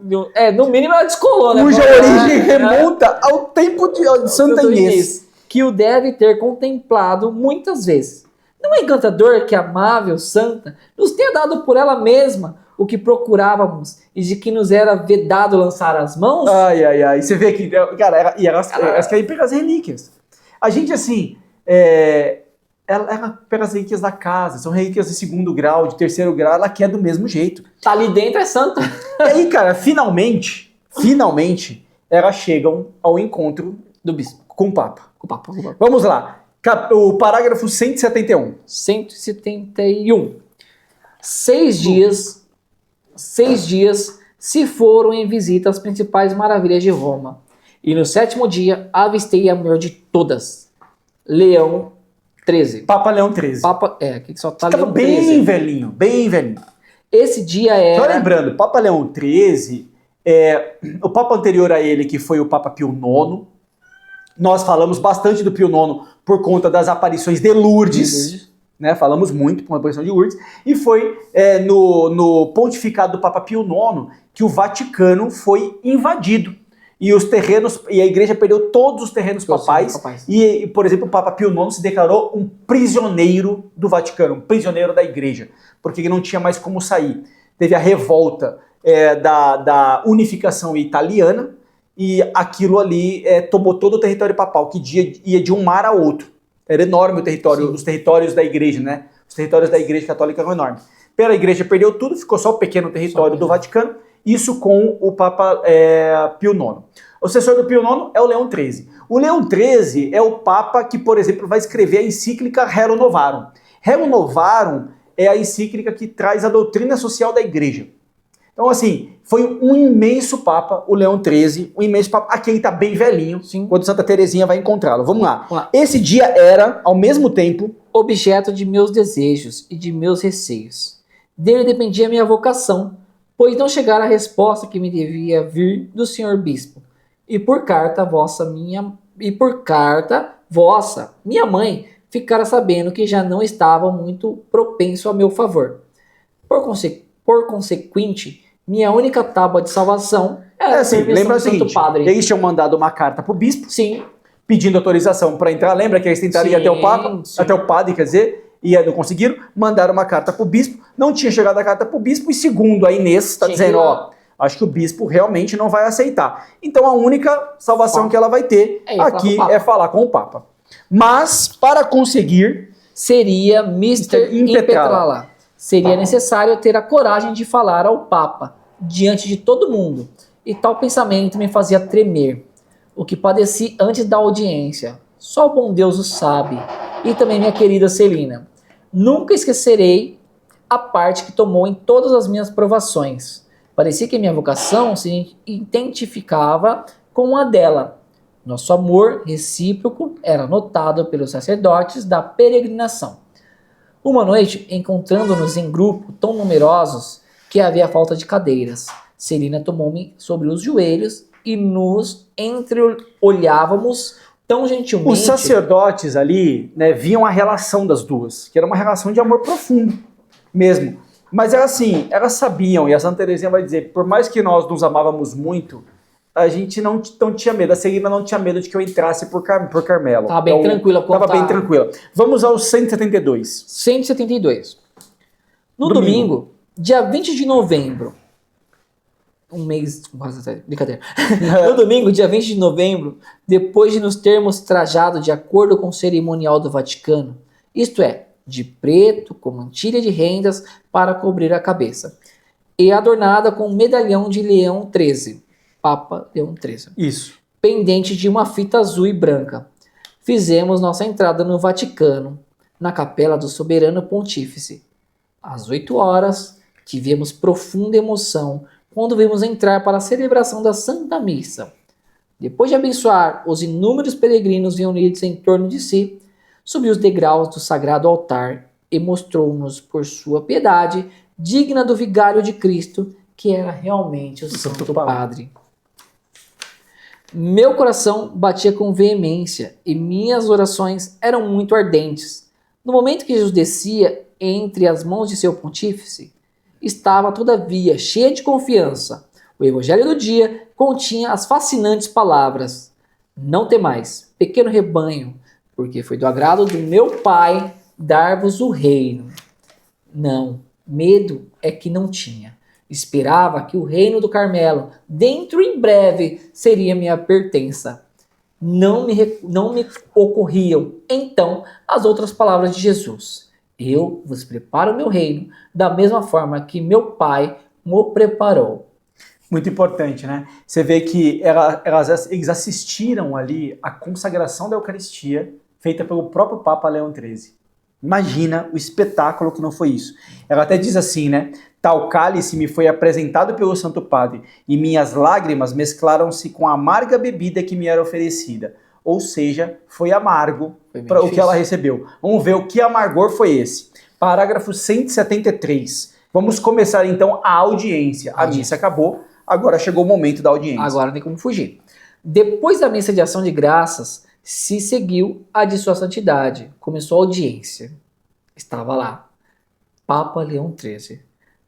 No mínimo ela descolou, né? Cuja origem remonta ao tempo de Santa Inês. Que o deve ter contemplado muitas vezes. Não é encantador que a amável santa nos tenha dado por ela mesma o que procurávamos e de que nos era vedado lançar as mãos? Ai. Você vê que, cara, elas querem pegar as relíquias. A gente, assim, ela pega as relíquias da casa, são relíquias de 2º grau, de 3º grau, ela quer do mesmo jeito. Tá ali dentro, é santa. E aí, cara, finalmente, elas chegam ao encontro do bispo. Com o Papa. Com o Papa. Vamos lá. O parágrafo 171. 171. 6 dias se foram em visita às principais maravilhas de Roma. E no 7º dia avistei a maior de todas, Leão XIII. Papa Leão XIII. Que só tá Leão XIII. Bem velhinho. Esse dia era... Só lembrando, Papa Leão XIII, o Papa anterior a ele, que foi o Papa Pio IX, nós falamos bastante do Pio IX por conta das aparições de Lourdes. Né, falamos muito com a aparição de Lourdes, e foi no pontificado do Papa Pio IX que o Vaticano foi invadido, e os terrenos, e a igreja perdeu todos os terrenos papais, e, por exemplo, o Papa Pio IX se declarou um prisioneiro do Vaticano, um prisioneiro da igreja, porque ele não tinha mais como sair. Teve a revolta da unificação italiana, e aquilo ali tomou todo o território papal, que ia de um mar a outro. Era enorme o território, os territórios da igreja, né? Os territórios da igreja católica eram enormes. A igreja perdeu tudo, ficou só o pequeno território do Vaticano, isso com o Papa Pio IX. O sucessor do Pio IX é o Leão XIII. O Leão XIII é o Papa que, por exemplo, vai escrever a encíclica Rerum Novarum. Rerum Novarum é a encíclica que traz a doutrina social da igreja. Então, assim, foi um imenso Papa, o Leão XIII, um imenso Papa. Aqui ele está bem velhinho, quando Santa Teresinha vai encontrá-lo. Vamos lá. Esse dia era, ao mesmo tempo, objeto de meus desejos e de meus receios. Dele dependia a minha vocação, pois não chegara a resposta que me devia vir do senhor bispo. E por carta vossa, minha mãe, ficara sabendo que já não estava muito propenso a meu favor. Por consequente, minha única tábua de salvação era a assim, permissão lembra o do Santo seguinte, Padre. eles tinham mandado uma carta pro bispo, Sim, pedindo autorização para entrar. Lembra que eles tentaram ir Sim, até o Papa, sim. até o padre, quer dizer, e não conseguiram. Mandaram uma carta pro bispo, não tinha chegado a carta pro bispo, e segundo a Inês, está Tinha dizendo, que ir ó, lá. acho que o bispo realmente não vai aceitar. Então a única salvação que ela vai ter É ir falar aqui com o Papa. é falar com o Papa. Mas, para conseguir, seria Mr. Impetrala. Seria necessário ter a coragem de falar ao Papa, diante de todo mundo. E tal pensamento me fazia tremer. O que padeci antes da audiência. Só o bom Deus o sabe. E também minha querida Celina. Nunca esquecerei a parte que tomou em todas as minhas provações. Parecia que minha vocação se identificava com a dela. Nosso amor recíproco era notado pelos sacerdotes da peregrinação. Uma noite, encontrando-nos em grupo tão numerosos que havia falta de cadeiras, Celina tomou-me sobre os joelhos e nos entreolhávamos tão gentilmente. os sacerdotes ali, né, viam a relação das duas, que era uma relação de amor profundo mesmo. Mas era assim, elas sabiam, e a Santa Teresinha vai dizer, por mais que nós nos amávamos muito, a gente não tinha medo, a Celina não tinha medo de que eu entrasse por Carmelo. Tava bem tranquila. Estava bem tranquila. Vamos ao 172. 172. No domingo, dia 20 de novembro, um mês, brincadeira. No domingo, dia 20 de novembro, depois de nos termos trajado de acordo com o cerimonial do Vaticano, isto é, de preto, com mantilha de rendas para cobrir a cabeça, e adornada com um medalhão de Leão XIII, Papa Leão XIII, Isso. pendente de uma fita azul e branca. Fizemos nossa entrada no Vaticano, na capela do Soberano Pontífice. Às 8 horas, tivemos profunda emoção quando vimos entrar para a celebração da Santa Missa. Depois de abençoar os inúmeros peregrinos reunidos em torno de si, subiu os degraus do sagrado altar e mostrou-nos por sua piedade, digna do vigário de Cristo, que era realmente o Santo Padre. Meu coração batia com veemência e minhas orações eram muito ardentes. No momento que Jesus descia entre as mãos de seu pontífice, estava, todavia, cheia de confiança. O evangelho do dia continha as fascinantes palavras: não temais, pequeno rebanho, porque foi do agrado do meu Pai dar-vos o reino. Não, medo é que não tinha. Esperava que o reino do Carmelo, dentro em breve, seria minha pertença. Não me ocorriam, então, as outras palavras de Jesus: eu vos preparo o meu reino, da mesma forma que meu Pai mo preparou. Muito importante, né? Você vê que eles assistiram ali a consagração da Eucaristia feita pelo próprio Papa Leão XIII. Imagina o espetáculo que não foi isso. Ela até diz assim, né? Tal cálice me foi apresentado pelo Santo Padre e minhas lágrimas mesclaram-se com a amarga bebida que me era oferecida. Ou seja, foi amargo para o que ela recebeu. Vamos ver o que amargor foi esse. Parágrafo 173. Vamos começar então a audiência. A missa acabou, agora chegou o momento da audiência. Agora não tem como fugir. Depois da missa de ação de graças, se seguiu a de sua santidade. Começou a audiência. Estava lá, Papa Leão XIII,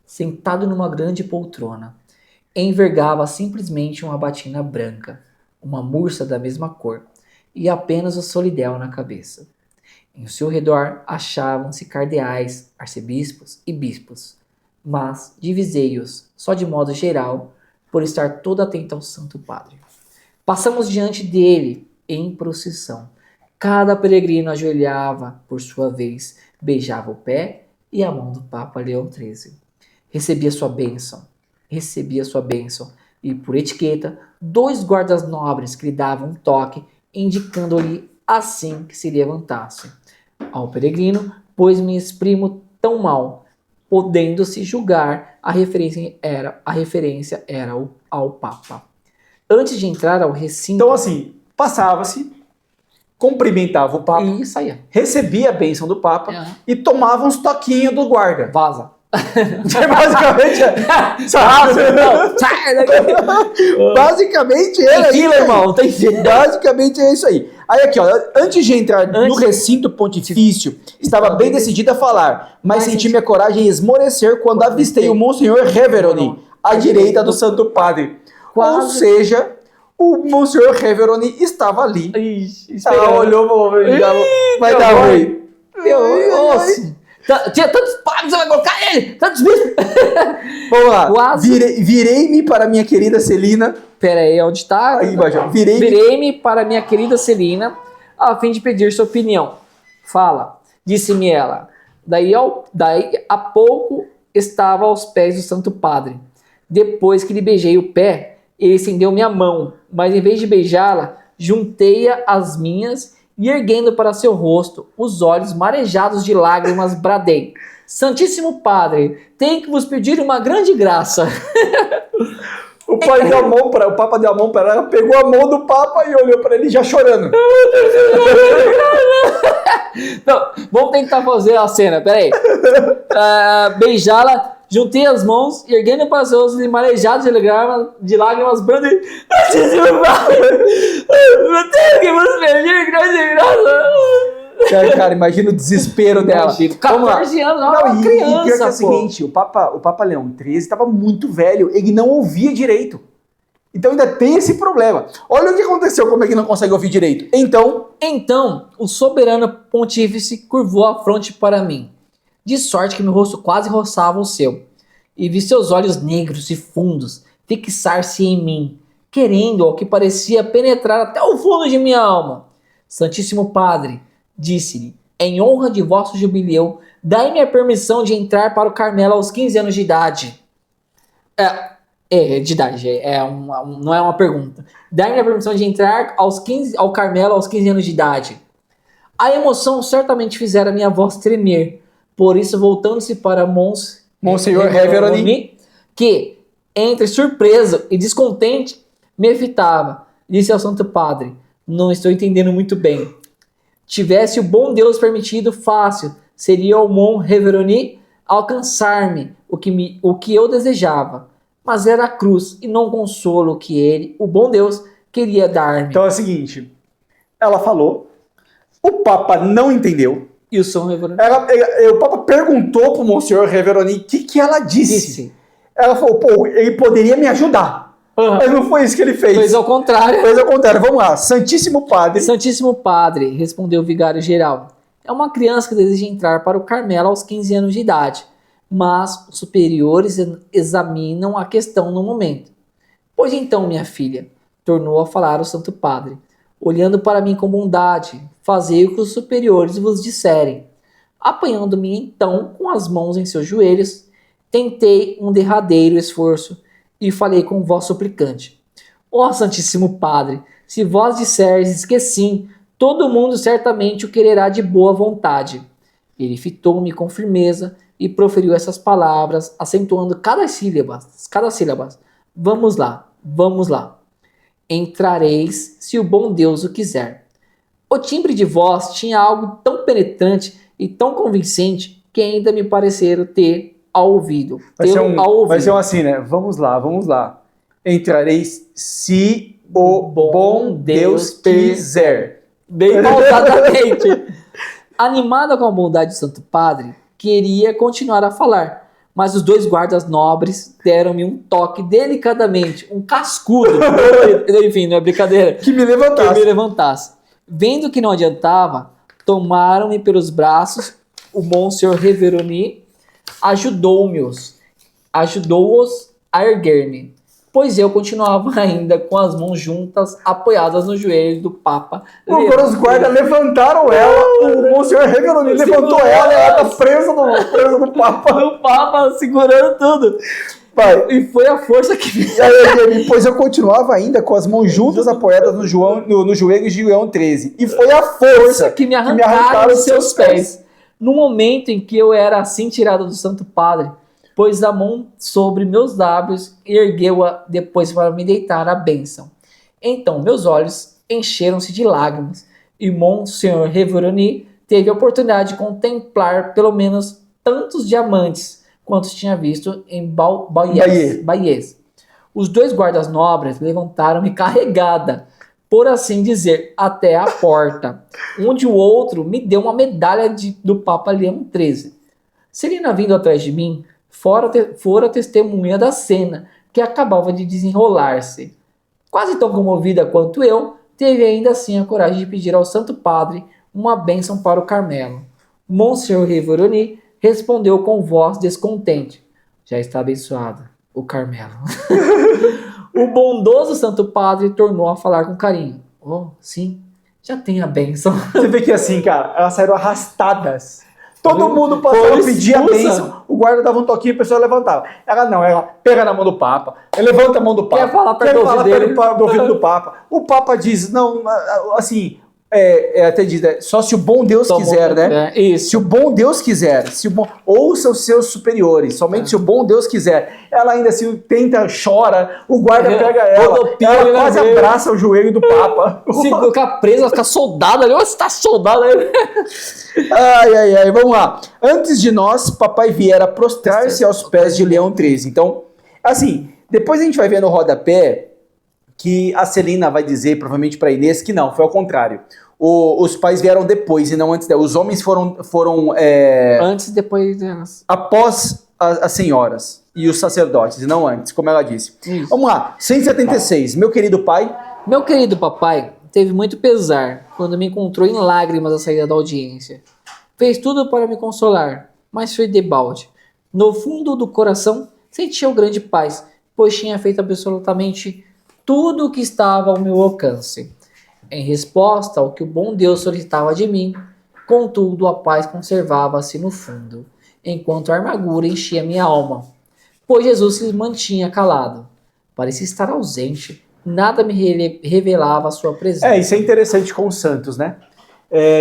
sentado numa grande poltrona. Envergava simplesmente uma batina branca, uma murça da mesma cor, e apenas o solidel na cabeça. Em seu redor achavam-se cardeais, arcebispos e bispos, mas divisei-os, só de modo geral, por estar todo atento ao Santo Padre. Passamos diante dele em procissão. Cada peregrino ajoelhava, por sua vez, beijava o pé e a mão do Papa Leão XIII. Recebia sua bênção, e, por etiqueta, 2 guardas nobres que lhe davam um toque, indicando-lhe assim que se levantasse. Ao peregrino, pois me exprimo tão mal, podendo-se julgar, a referência era ao Papa. Antes de entrar ao recinto... Então assim, passava-se, cumprimentava o Papa, e saía. recebia a bênção do Papa e tomava uns toquinhos do guarda. Vaza. Basicamente basicamente era Tequila, isso, irmão, tem que... Basicamente é isso aí. Aí aqui, ó, antes de entrar no recinto pontifício, estava bem decidido a falar, mas senti minha coragem esmorecer quando avistei o Monsenhor Reveroni, à direita do Santo Padre. Ou seja, o Monsenhor Reveroni estava ali. Ela olhou, vai dar ruim. Nossa. Tinha tantos padres, você vai colocar ele! Tantos bispos! Vamos lá. Quase. Virei-me para minha querida Celina. Pera aí, onde tá? Aí embaixo. Virei-me para minha querida Celina, a fim de pedir sua opinião. Fala, disse-me ela. Daí a pouco estava aos pés do Santo Padre. Depois que lhe beijei o pé, ele estendeu minha mão, mas em vez de beijá-la, juntei-a às minhas e erguendo para seu rosto, os olhos marejados de lágrimas, bradei: Santíssimo Padre, tenho que vos pedir uma grande graça. O Papa deu a mão para ela, pegou a mão do Papa e olhou para ele já chorando. Não, vamos tentar fazer a cena, peraí. Beijá-la, juntei as mãos e erguendo para os olhos marejados de lágrimas, bradei: Santíssimo Padre, eu tenho que vos pedir grande graça. Cara, imagina o desespero dela. 14 anos, não, uma criança, e pior que é o pô. seguinte, o Papa Leão XIII estava muito velho, ele não ouvia direito. Então ainda tem esse problema. Olha o que aconteceu, como é que não consegue ouvir direito. Então, o soberano pontífice curvou a fronte para mim, de sorte que meu rosto quase roçava o seu, e vi seus olhos negros e fundos fixar-se em mim, querendo, ao que parecia, penetrar até o fundo de minha alma. Santíssimo Padre, disse-lhe, em honra de vosso jubileu, dai-me a permissão de entrar para o Carmelo aos 15 anos de idade. Não é uma pergunta. Dai-me a permissão de entrar ao Carmelo aos 15 anos de idade. A emoção certamente fizera minha voz tremer, por isso, voltando-se para Monsenhor Reveroni, que, entre surpreso e descontente, me fitava, disse ao Santo Padre: não estou entendendo muito bem. Tivesse o bom Deus permitido, fácil seria o Mon Reveroni alcançar-me o que eu desejava, mas era a cruz e não o consolo que ele, o bom Deus, queria dar-me. Então é o seguinte, ela falou, o Papa não entendeu, E o São Reveroni o Papa perguntou pro Monsenhor Reveroni o que ela disse. Ela falou, pô, ele poderia me ajudar. Mas não foi isso que ele fez. Fez ao contrário. Vamos lá. Santíssimo Padre. Santíssimo Padre, respondeu o vigário geral, é uma criança que deseja entrar para o Carmelo aos 15 anos de idade, mas os superiores examinam a questão no momento. Pois então, minha filha, tornou a falar o Santo Padre, olhando para mim com bondade, fazei o que os superiores vos disserem. Apanhando-me então com as mãos em seus joelhos, tentei um derradeiro esforço e falei com voz suplicante: ó Santíssimo Padre, se vós disserdes que sim, todo mundo certamente o quererá de boa vontade. Ele fitou-me com firmeza e proferiu essas palavras, acentuando cada sílaba. Vamos lá. Entrareis se o bom Deus o quiser. O timbre de voz tinha algo tão penetrante e tão convincente que ainda me pareceram ter ao ouvido. Vai ser assim, né? Vamos lá. Entrareis se o bom Deus quiser. Bem pausadamente. Animada com a bondade do Santo Padre, queria continuar a falar, mas os dois guardas nobres deram-me um toque delicadamente, um cascudo, enfim, não é brincadeira, que me levantasse. Vendo que não adiantava, tomaram-me pelos braços, o Monsenhor Reveroni ajudou-os a erguer-me, pois eu continuava ainda com as mãos juntas, apoiadas no joelho do Papa. Agora os guardas levantaram ela, o Monsenhor Reveroni levantou ela e ela tá presa no Papa. O Papa segurando tudo. Pai, e foi a força que me... Pois eu continuava ainda com as mãos juntas apoiadas no joelho de Leão XIII. E foi a força que me arrancaram os seus pés. No momento em que eu era assim tirado do Santo Padre, pôs a mão sobre meus lábios e ergueu-a depois para me deitar a bênção. Então meus olhos encheram-se de lágrimas e Monsenhor Reveroni teve a oportunidade de contemplar pelo menos tantos diamantes quantos tinha visto em Baies. Os 2 guardas nobres levantaram-me carregada, por assim dizer, até a porta, onde o outro me deu uma medalha do Papa Leão XIII. Celina, vindo atrás de mim, fora testemunha da cena que acabava de desenrolar-se. Quase tão comovida quanto eu, teve ainda assim a coragem de pedir ao Santo Padre uma bênção para o Carmelo. Monsieur Reveroni respondeu com voz descontente: já está abençoado, o Carmelo. O bondoso Santo Padre tornou a falar com carinho: oh, sim, já tem a bênção. Você vê que assim, cara, elas saíram arrastadas. Todo mundo passou a pedir a bênção. O guarda dava um toquinho e a pessoa levantava. Ela não, ela pega na mão do Papa, levanta a mão do Papa. Quer falar perto do ouvido do Papa. O Papa diz, não, assim, até diz, só se o bom Deus quiser, né? Isso. Se o bom Deus quiser, ouça os seus superiores, somente se o bom Deus quiser. Ela ainda assim tenta, chora, o guarda pega ela quase abraça o joelho do Papa. Se ficar presa, ela fica soldada ali. Você tá soldada aí. Ai, vamos lá. Antes de nós, papai viera prostrar-se aos pés de Leão XIII. Então, assim, depois a gente vai ver no rodapé que a Celina vai dizer, provavelmente para Inês, que não, foi ao contrário. Os pais vieram depois e não antes dela. Os homens foram antes e depois delas. Após as senhoras e os sacerdotes, e não antes, como ela disse. Isso. Vamos lá, 176. Meu querido pai. Meu querido papai teve muito pesar quando me encontrou em lágrimas à saída da audiência. Fez tudo para me consolar, mas foi debalde. No fundo do coração, sentia o grande paz, pois tinha feito absolutamente tudo o que estava ao meu alcance. Em resposta ao que o bom Deus solicitava de mim, contudo a paz conservava-se no fundo, enquanto a amargura enchia minha alma. Pois Jesus se mantinha calado. Parecia estar ausente. Nada me revelava a sua presença. Isso é interessante com os santos, né?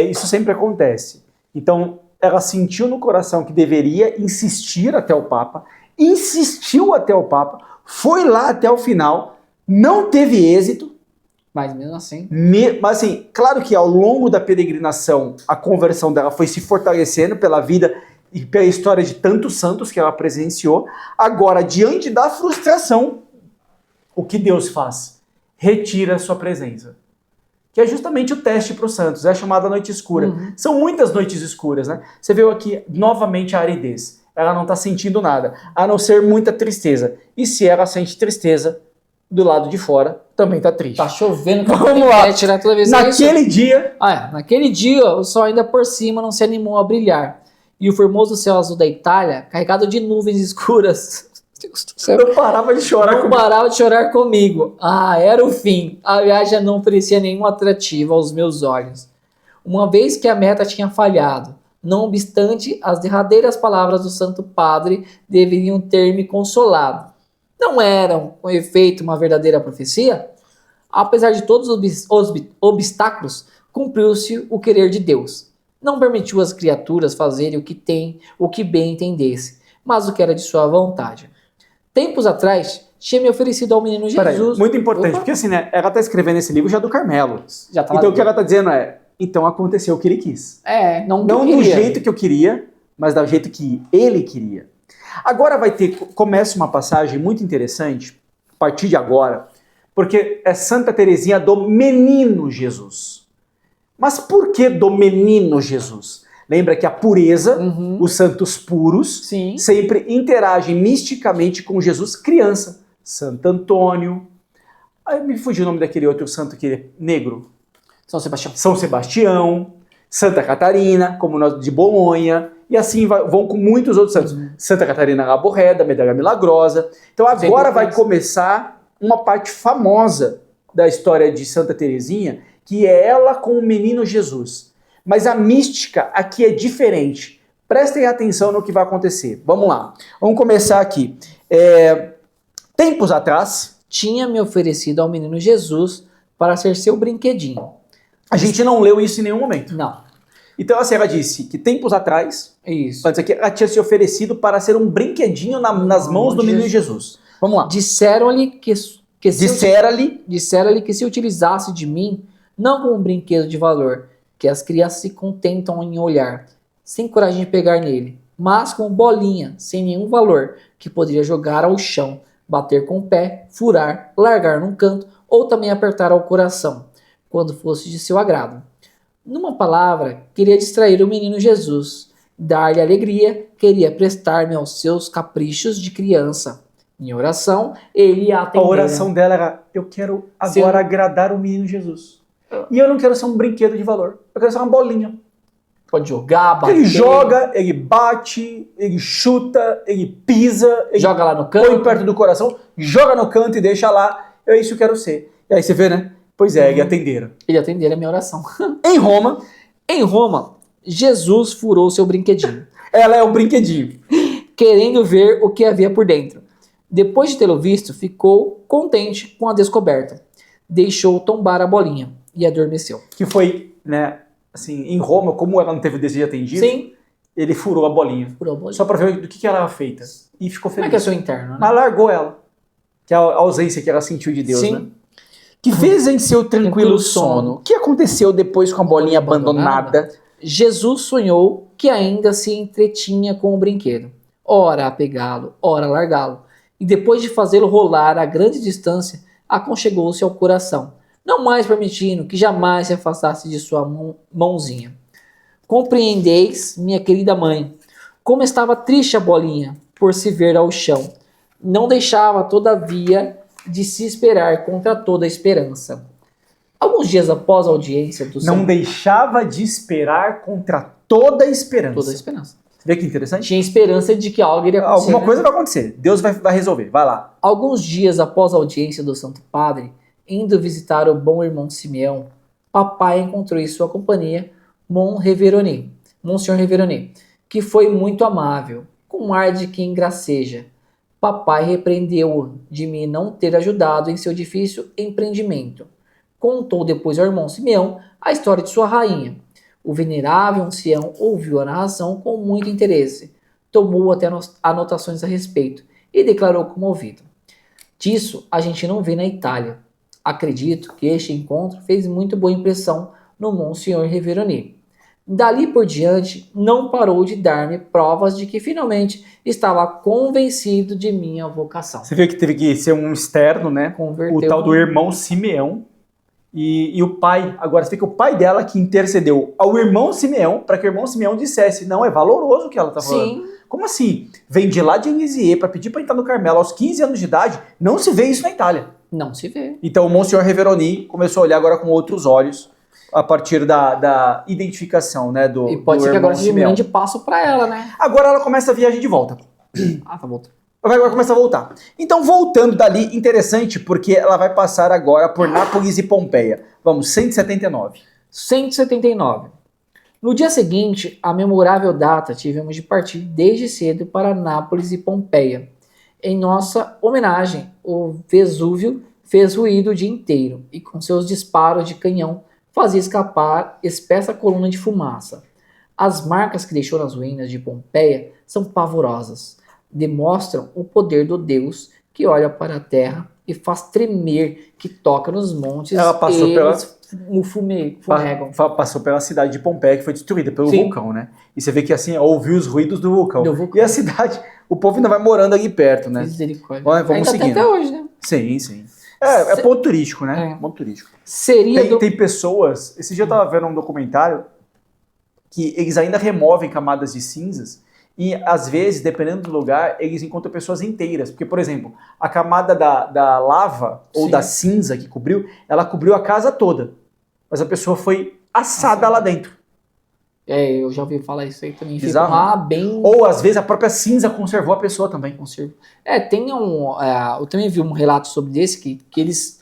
Isso sempre acontece. Então, ela sentiu no coração que deveria insistir até o Papa, insistiu até o Papa, foi lá até o final, não teve êxito. Mas mesmo assim... Mas assim, claro que ao longo da peregrinação, a conversão dela foi se fortalecendo pela vida e pela história de tantos santos que ela presenciou. Agora, diante da frustração, o que Deus faz? Retira a sua presença. Que é justamente o teste para os santos, é a chamada noite escura. São muitas noites escuras, né? Você viu aqui novamente a aridez. Ela não está sentindo nada, a não ser muita tristeza. E se ela sente tristeza, do lado de fora também está triste. Tá chovendo, vamos lá. Tirar toda vez naquele dia... naquele dia o sol ainda por cima não se animou a brilhar. E o formoso céu azul da Itália, carregado de nuvens escuras... Não parava de chorar comigo. Parava de chorar comigo. Era o fim. A viagem não oferecia nenhum atrativo aos meus olhos. Uma vez que a meta tinha falhado, não obstante, as derradeiras palavras do Santo Padre deveriam ter me consolado. Não eram, com efeito, uma verdadeira profecia? Apesar de todos os obstáculos, cumpriu-se o querer de Deus. Não permitiu às criaturas fazerem o que bem entendesse, mas o que era de sua vontade. Tempos atrás, tinha me oferecido ao menino Jesus... Peraí, muito importante, porque assim, né, ela está escrevendo esse livro já do Carmelo. Então o que ela está dizendo então aconteceu o que ele quis. Não do jeito que eu queria, mas do jeito que ele queria. Agora começa uma passagem muito interessante, a partir de agora, porque é Santa Teresinha do Menino Jesus. Mas por que do Menino Jesus? Lembra que a pureza, os santos puros, sempre interagem misticamente com Jesus criança. Santo Antônio. Aí me fugiu o nome daquele outro santo que é negro. São Sebastião. Santa Catarina, como nós de Bolonha. E assim vão com muitos outros santos. Santa Catarina Laborreda, Medalha Milagrosa. Então agora vai começar uma parte famosa da história de Santa Teresinha, que é ela com o menino Jesus. Mas a mística aqui é diferente. Prestem atenção no que vai acontecer. Vamos lá. Vamos começar aqui. Tempos atrás... Tinha me oferecido ao menino Jesus para ser seu brinquedinho. A gente não leu isso em nenhum momento. Não. Então assim, ela disse que tempos atrás... Isso. Antes aqui, ela tinha se oferecido para ser um brinquedinho nas mãos do menino Jesus. Vamos lá. Disseram-lhe que Disseram-lhe que se utilizasse de mim, não como um brinquedo de valor, que as crianças se contentam em olhar, sem coragem de pegar nele, mas com bolinha, sem nenhum valor, que poderia jogar ao chão, bater com o pé, furar, largar num canto ou também apertar ao coração, quando fosse de seu agrado. Numa palavra, queria distrair o menino Jesus, dar-lhe alegria, queria prestar-me aos seus caprichos de criança. Em oração, ele ia A atender. oração dela era: eu quero Sim. agora agradar o menino Jesus. E eu não quero ser um brinquedo de valor. Eu quero ser uma bolinha. Pode jogar, bater. Ele joga, ele bate, ele chuta, ele pisa, ele Joga lá no põe canto. perto do coração, joga no canto e deixa lá. É isso que eu quero ser. E aí você vê, né? Pois é, ele atenderam. Ele atender a minha oração. Em Roma, Em Roma, Jesus furou seu brinquedinho, ela é um brinquedinho. querendo ver o que havia por dentro. Depois de tê-lo visto, ficou contente com a descoberta. Deixou tombar a bolinha e adormeceu. Que foi, né? Assim, em Roma, como ela não teve o desejo atendido, Sim, ele furou a bolinha. furou a bolinha. Só pra ver do que ela era feita. E ficou Como é feliz. que é seu interno, né? Mas largou ela. Que é a ausência que ela sentiu de Deus, Sim. né? Que fez em seu tranquilo sono. O que aconteceu depois com a bolinha abandonada? Jesus sonhou que ainda se entretinha com o brinquedo, ora a pegá-lo, ora a largá-lo, e depois de fazê-lo rolar a grande distância, aconchegou-se ao coração, não mais permitindo que jamais se afastasse de sua mãozinha. Compreendeis, minha querida mãe, como estava triste a bolinha por se ver ao chão. Não deixava, todavia, de se esperar contra toda a esperança. Alguns dias após a audiência do Não deixava de esperar contra toda a esperança. toda a esperança. Vê que interessante? Tinha esperança de que algo iria acontecer. Alguma né? coisa vai acontecer. Deus vai resolver. Vai lá. Alguns dias após a audiência do Santo Padre, indo visitar o bom irmão Simeão, papai encontrou em sua companhia Monsenhor Reveroni, que foi muito amável, com um ar de quem graceja. Papai repreendeu-o de me não ter ajudado em seu difícil empreendimento. Contou depois ao irmão Simeão a história de sua rainha. O venerável ancião ouviu a narração com muito interesse, tomou até anotações a respeito e declarou comovido. Disso a gente não vê na Itália. Acredito que este encontro fez muito boa impressão no Monsenhor Reveroni. Dali por diante, não parou de dar-me provas de que finalmente estava convencido de minha vocação. Você vê que teve que ser um externo, né? Converteu O tal do irmão Simeão. E o pai, agora você vê que o pai dela que intercedeu ao irmão Simeão para que o irmão Simeão dissesse: não, é valoroso o que ela tá falando. Sim, Como assim? Vem de lá de Lisieux para pedir para entrar no Carmelo aos 15 anos de idade? Não se vê isso na Itália. não se vê. Então o Monsenhor Reveroni começou a olhar agora com outros olhos a partir da identificação, né, do E pode do ser que irmão agora seja um Simeão. grande passo para ela, né? Agora ela começa a viagem de volta. Ah, tá bom. Agora começa a voltar. Então, voltando dali, interessante, porque ela vai passar agora por Nápoles e Pompeia. Vamos, 179. 179. No dia seguinte, a memorável data, tivemos de partir desde cedo para Nápoles e Pompeia. Em nossa homenagem, o Vesúvio fez ruído o dia inteiro e com seus disparos de canhão fazia escapar espessa coluna de fumaça. As marcas que deixou nas ruínas de Pompeia são pavorosas. Demonstram o poder do Deus que olha para a terra e faz tremer, que toca nos montes Ela passou e pela- fumegam. Passou pela cidade de Pompeia, que foi destruída pelo Sim. vulcão, né? E você vê que assim, ouviu os ruídos do vulcão. Do vulcão. E a cidade, o povo ainda vai morando ali perto, né? Misericórdia. Vamos Ainda tem seguindo. até hoje, né? Sim, sim. É ponto turístico, né? É. Ponto turístico. Seria Tem pessoas, esse dia eu tava vendo um documentário que eles ainda removem camadas de cinzas e às vezes, dependendo do lugar, eles encontram pessoas inteiras. Porque, por exemplo, a camada da lava ou Sim. da cinza que cobriu, ela cobriu a casa toda. Mas a pessoa foi assada lá dentro. eu já ouvi falar isso aí também. Fica Bizarro. lá bem Ou às vezes a própria cinza conservou a pessoa também. conservo. Tem eu também vi um relato sobre esse que eles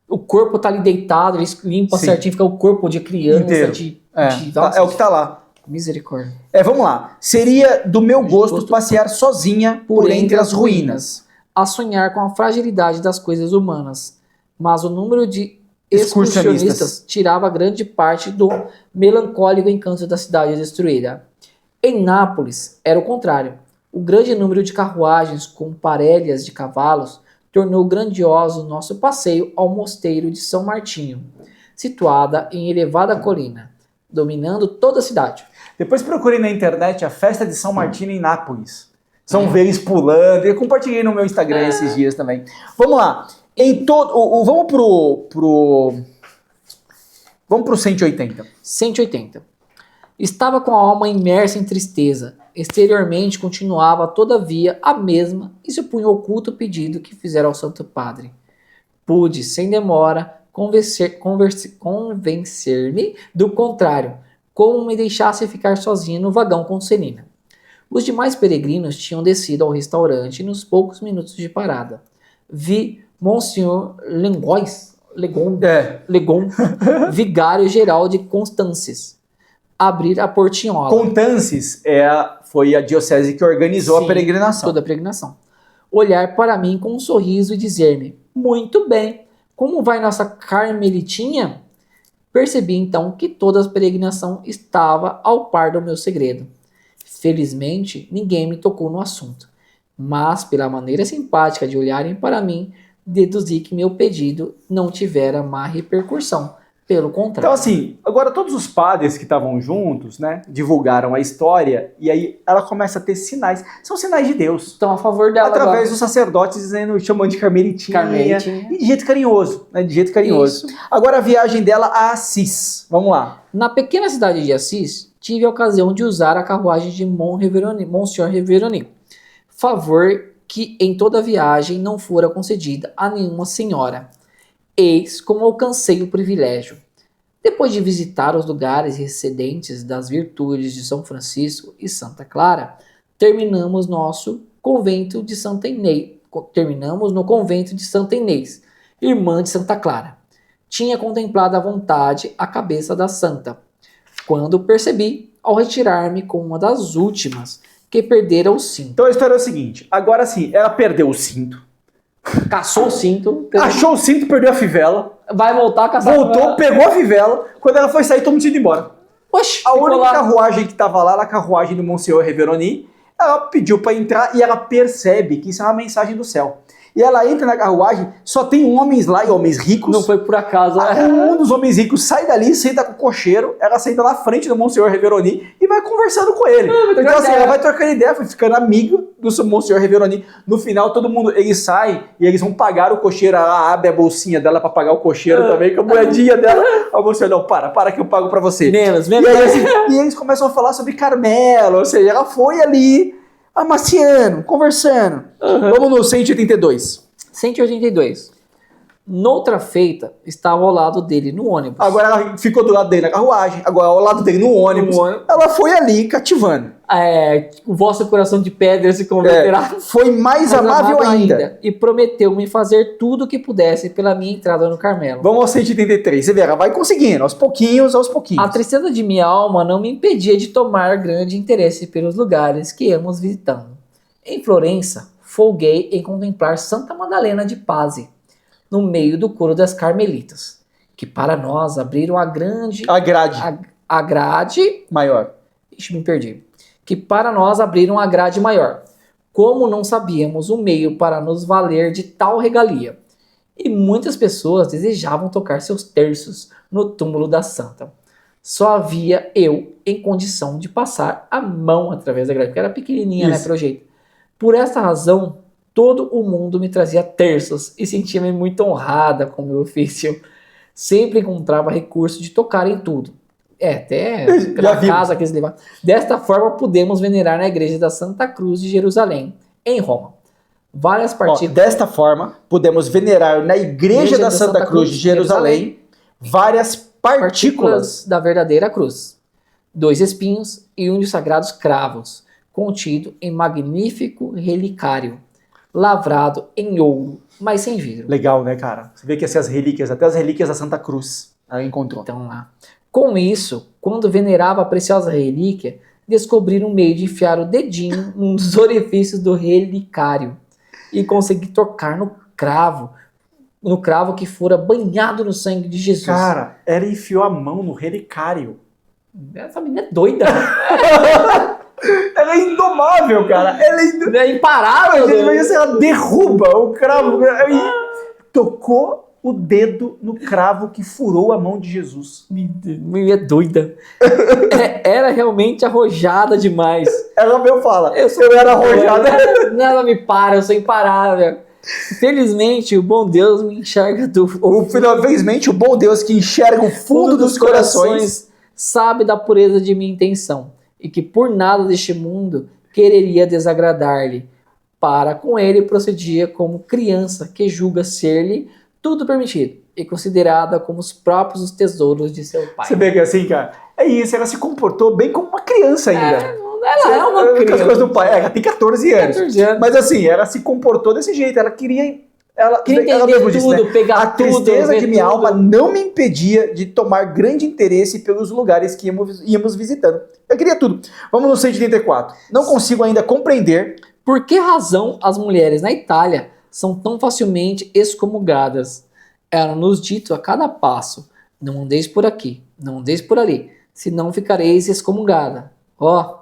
o corpo tá ali deitado, eles limpam Sim. certinho, fica o corpo de criança, Inteiro. de É o que tá lá. misericórdia. Vamos lá. Seria do meu gosto Gosto passear sozinha por entre as ruínas. A sonhar com a fragilidade das coisas humanas, mas o número de Excursionistas. excursionistas tirava grande parte do melancólico encanto da cidade destruída. Em Nápoles, era o contrário. O grande número de carruagens com parelhas de cavalos tornou grandioso nosso passeio ao mosteiro de São Martinho, situada em elevada colina, dominando toda a cidade. Depois procurei na internet a festa de São Martino em Nápoles. São ver eles pulando. Eu compartilhei no meu Instagram esses dias também. Vamos lá. Vamos pro 180. 180. Estava com a alma imersa em tristeza. Exteriormente continuava, todavia, a mesma e se punha oculto o pedido que fizera ao Santo Padre. Pude, sem demora, convencer-me do contrário, como me deixasse ficar sozinho no vagão com Celina. Os demais peregrinos tinham descido ao restaurante nos poucos minutos de parada. Vi Monsieur Legon, vigário-geral de Constances, abrir a portinhola. Constances foi a diocese que organizou Sim, a peregrinação. toda a peregrinação. Olhar para mim com um sorriso e dizer-me: muito bem, como vai nossa carmelitinha? Percebi então que toda a peregrinação estava ao par do meu segredo. Felizmente, ninguém me tocou no assunto, mas pela maneira simpática de olharem para mim, deduzi que meu pedido não tivera má repercussão. Pelo contrário. Então, assim, agora todos os padres que estavam juntos, né, divulgaram a história e aí ela começa a ter sinais. São sinais de Deus. Estão a favor dela Através agora. dos sacerdotes chamando de Carmelitinha. Carmelitinha. E de jeito carinhoso, né, de jeito carinhoso. Isso. Agora a viagem dela a Assis. Vamos lá. Na pequena cidade de Assis, tive a ocasião de usar a carruagem de Monsieur Reveroni, favor que em toda a viagem não fora concedida a nenhuma senhora. Eis como alcancei o privilégio. Depois de visitar os lugares recedentes das virtudes de São Francisco e Santa Clara, terminamos no convento de Santa Inês, irmã de Santa Clara. Tinha contemplado à vontade a cabeça da santa, quando percebi, ao retirar-me com uma das últimas, que perdera o cinto. Então a história é o seguinte. Agora sim, ela perdeu o cinto. Caçou o cinto. Achou o cinto, perdeu a fivela. Vai voltar a caçar. Voltou, pegou a fivela. Quando ela foi sair, todo mundo tinha ido embora. Oxi, A ficou única lá. carruagem que tava lá era a carruagem do Monsieur Reveroni. Ela pediu para entrar e ela percebe que isso é uma mensagem do céu. E ela entra na carruagem, só tem homens lá e homens ricos. Não foi por acaso. Um dos homens ricos sai dali, senta com o cocheiro, ela senta na frente do Monsieur Reveroni e vai conversando com ele. Então assim, ela vai trocando ideia, vai ficando amiga do Monsieur Reveroni. No final, todo mundo, eles saem e eles vão pagar o cocheiro, ela abre a bolsinha dela para pagar o cocheiro também, com a moedinha dela. A moça, não, para que eu pago para você. Menos. E aí, assim, e eles começam a falar sobre Carmelo, ou seja, ela foi ali, amaciando, conversando. Vamos no 182. 182. Noutra feita, estava ao lado dele no ônibus. Agora ela ficou do lado dele na carruagem, agora ao lado dele no ônibus. Ela foi ali cativando. O vosso coração de pedra se converterá. Foi mais amável ainda. E prometeu-me fazer tudo o que pudesse pela minha entrada no Carmelo. Vamos ao 183. Você vê, ela vai conseguindo, aos pouquinhos. A tristeza de minha alma não me impedia de tomar grande interesse pelos lugares que íamos visitando. Em Florença, folguei em contemplar Santa Madalena de Pazzi, no meio do coro das Carmelitas, que para nós abriram a grade maior. Ixi, me perdi. Que para nós abriram a grade maior, como não sabíamos o meio para nos valer de tal regalia. E muitas pessoas desejavam tocar seus terços no túmulo da santa. Só havia eu em condição de passar a mão através da grade, porque era pequenininha, né, pro jeito. Por essa razão, todo o mundo me trazia terços e sentia-me muito honrada com o meu ofício. Sempre encontrava recurso de tocar em tudo. Até pela casa que eles levavam. Desta forma, pudemos venerar na igreja da Santa Cruz de Jerusalém, em Roma. Várias partículas. Desta forma, pudemos venerar na igreja da Santa Cruz de Jerusalém várias partículas da verdadeira cruz. 2 espinhos e um dos sagrados cravos, contido em magnífico relicário, lavrado em ouro, mas sem vidro. Legal, né, cara? Você vê que essas relíquias, até as relíquias da Santa Cruz, ela encontrou. Então lá. Com isso, quando venerava a preciosa relíquia, descobri um meio de enfiar o dedinho num dos orifícios do relicário e consegui tocar no cravo que fora banhado no sangue de Jesus. Cara, ela enfiou a mão no relicário. Essa menina é doida. Ela é indomável, cara. Ela é imparável. Mas ela derruba o cravo. Tocou o dedo no cravo que furou a mão de Jesus. Mulher doida. Era realmente arrojada demais. Ela mesmo fala, Eu era arrojada. Ela me para, eu sou imparável. Felizmente, o bom Deus me enxerga Felizmente, o bom Deus que enxerga o fundo dos corações sabe da pureza de minha intenção e que por nada deste mundo quereria desagradar-lhe. Para com ele procedia como criança que julga ser-lhe tudo permitido e considerada como os próprios tesouros de seu pai. Você vê que assim, cara, é isso, ela se comportou bem como uma criança ainda. Ela é uma criança. As coisas do pai, ela tem 14 anos. 14 anos. Mas assim, ela se comportou desse jeito, ela queria... Ela Entender mesmo disse, tudo, né? pegar A tudo, tristeza ver de minha tudo. alma não me impedia de tomar grande interesse pelos lugares que íamos visitando. Eu queria tudo. Vamos no 184. Não consigo ainda compreender... Por que razão as mulheres na Itália são tão facilmente excomungadas? Era-nos dito a cada passo, não andeis por aqui, não andeis por ali, senão ficareis excomungada. Ó,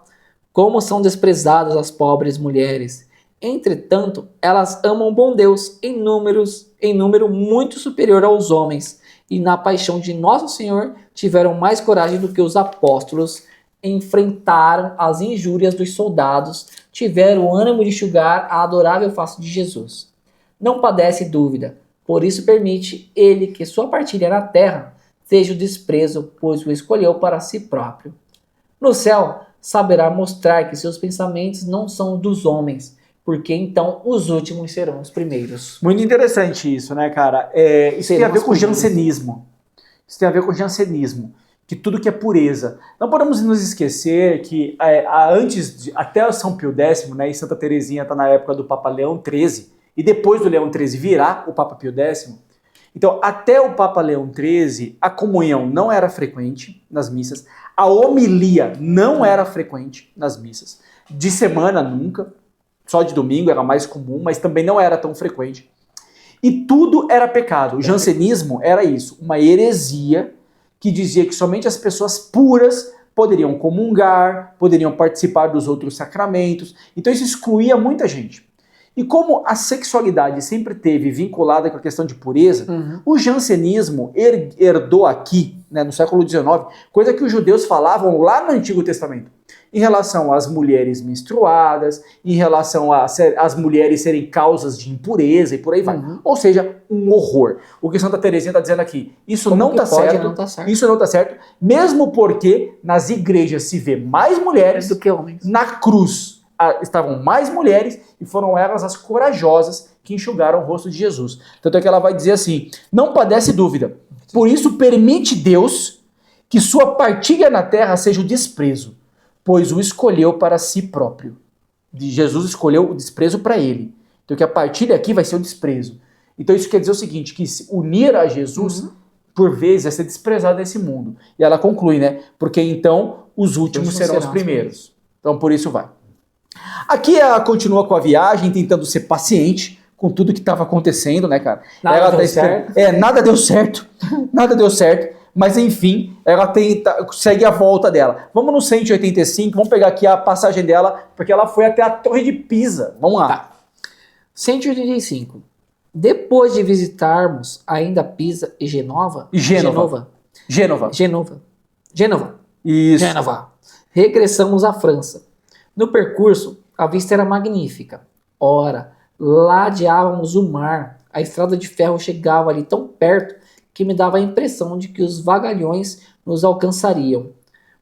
como são desprezadas as pobres mulheres. Entretanto, elas amam o bom Deus em número muito superior aos homens, e na paixão de Nosso Senhor tiveram mais coragem do que os apóstolos, enfrentaram as injúrias dos soldados, tiveram o ânimo de enxugar a adorável face de Jesus. Não padece dúvida, por isso permite ele que sua partilha na terra seja o desprezo, pois o escolheu para si próprio. No céu, saberá mostrar que seus pensamentos não são dos homens, porque então os últimos serão os primeiros. Muito interessante isso, né, cara? Isso tem a ver com o jansenismo. Isso tem a ver com o jansenismo. Que tudo que é pureza. Não podemos nos esquecer que até São Pio X, né, e Santa Teresinha está na época do Papa Leão XIII, e depois do Leão XIII virá o Papa Pio X. Então, até o Papa Leão XIII, a comunhão não era frequente nas missas, a homilia não era frequente nas missas, de semana nunca, só de domingo era mais comum, mas também não era tão frequente. E tudo era pecado. O jansenismo era isso, uma heresia que dizia que somente as pessoas puras poderiam comungar, poderiam participar dos outros sacramentos. Então isso excluía muita gente. E como a sexualidade sempre teve vinculada com a questão de pureza, o jansenismo herdou aqui, né, no século XIX, coisa que os judeus falavam lá no Antigo Testamento, em relação às mulheres menstruadas, em relação às mulheres serem causas de impureza e por aí vai. Ou seja, um horror. O que Santa Teresinha está dizendo aqui, isso não está certo, isso não está certo, mesmo porque nas igrejas se vê mais mulheres do que homens. Na cruz estavam mais mulheres e foram elas as corajosas que enxugaram o rosto de Jesus. Tanto é que ela vai dizer assim, não padece dúvida, por isso permite Deus que sua partilha na terra seja o desprezo, pois o escolheu para si próprio. Jesus escolheu o desprezo para ele. Então que a partilha aqui vai ser o desprezo. Então isso quer dizer o seguinte, que se unir a Jesus, por vezes, é ser desprezado nesse mundo. E ela conclui, né? Porque então os últimos serão os primeiros. Então por isso vai. Aqui ela continua com a viagem, tentando ser paciente com tudo que estava acontecendo, né, cara? Nada deu certo. Nada deu certo. Nada deu certo. Mas enfim, ela segue a volta dela. Vamos no 185, vamos pegar aqui a passagem dela, porque ela foi até a Torre de Pisa. Vamos lá. Tá. 185. Depois de visitarmos ainda Pisa e Gênova. Isso. Gênova. Regressamos à França. No percurso, a vista era magnífica. Ora, ladeávamos o mar. A estrada de ferro chegava ali tão perto que me dava a impressão de que os vagalhões nos alcançariam.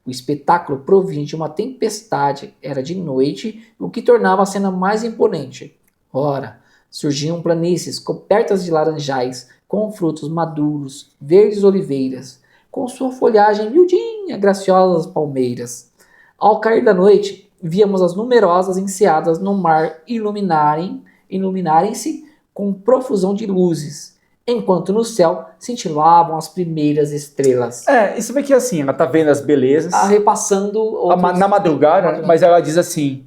O espetáculo provinha de uma tempestade, era de noite, o que tornava a cena mais imponente. Ora, surgiam planícies cobertas de laranjais, com frutos maduros, verdes oliveiras, com sua folhagem miudinha, graciosas palmeiras. Ao cair da noite, víamos as numerosas enseadas no mar iluminarem-se com profusão de luzes, enquanto no céu cintilavam as primeiras estrelas. Isso vê que assim, ela tá vendo as belezas. Repassando na madrugada, mas ela diz assim,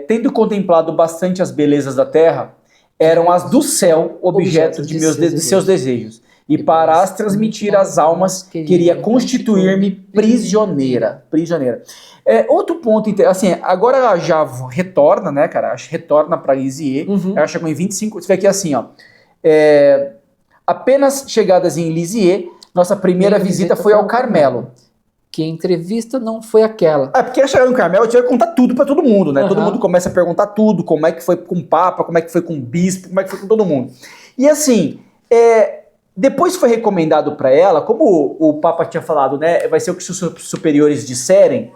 tendo contemplado bastante as belezas da terra, eram as do céu objeto de seus desejos. E para as transmitir às almas, queria constituir-me prisioneira. Outro ponto, assim, agora ela já retorna, né, cara? Retorna para Lisieux. Ela chegou em 25, você vê aqui assim, ó. Apenas chegadas em Lisieux, nossa primeira visita foi ao Carmelo. Que a entrevista não foi aquela. Porque chegar no Carmelo, a gente vai contar tudo pra todo mundo, né? Aham. Todo mundo começa a perguntar tudo, como é que foi com o Papa, como é que foi com o Bispo, como é que foi com todo mundo. E assim, depois foi recomendado pra ela, como o Papa tinha falado, né? Vai ser o que os superiores disserem.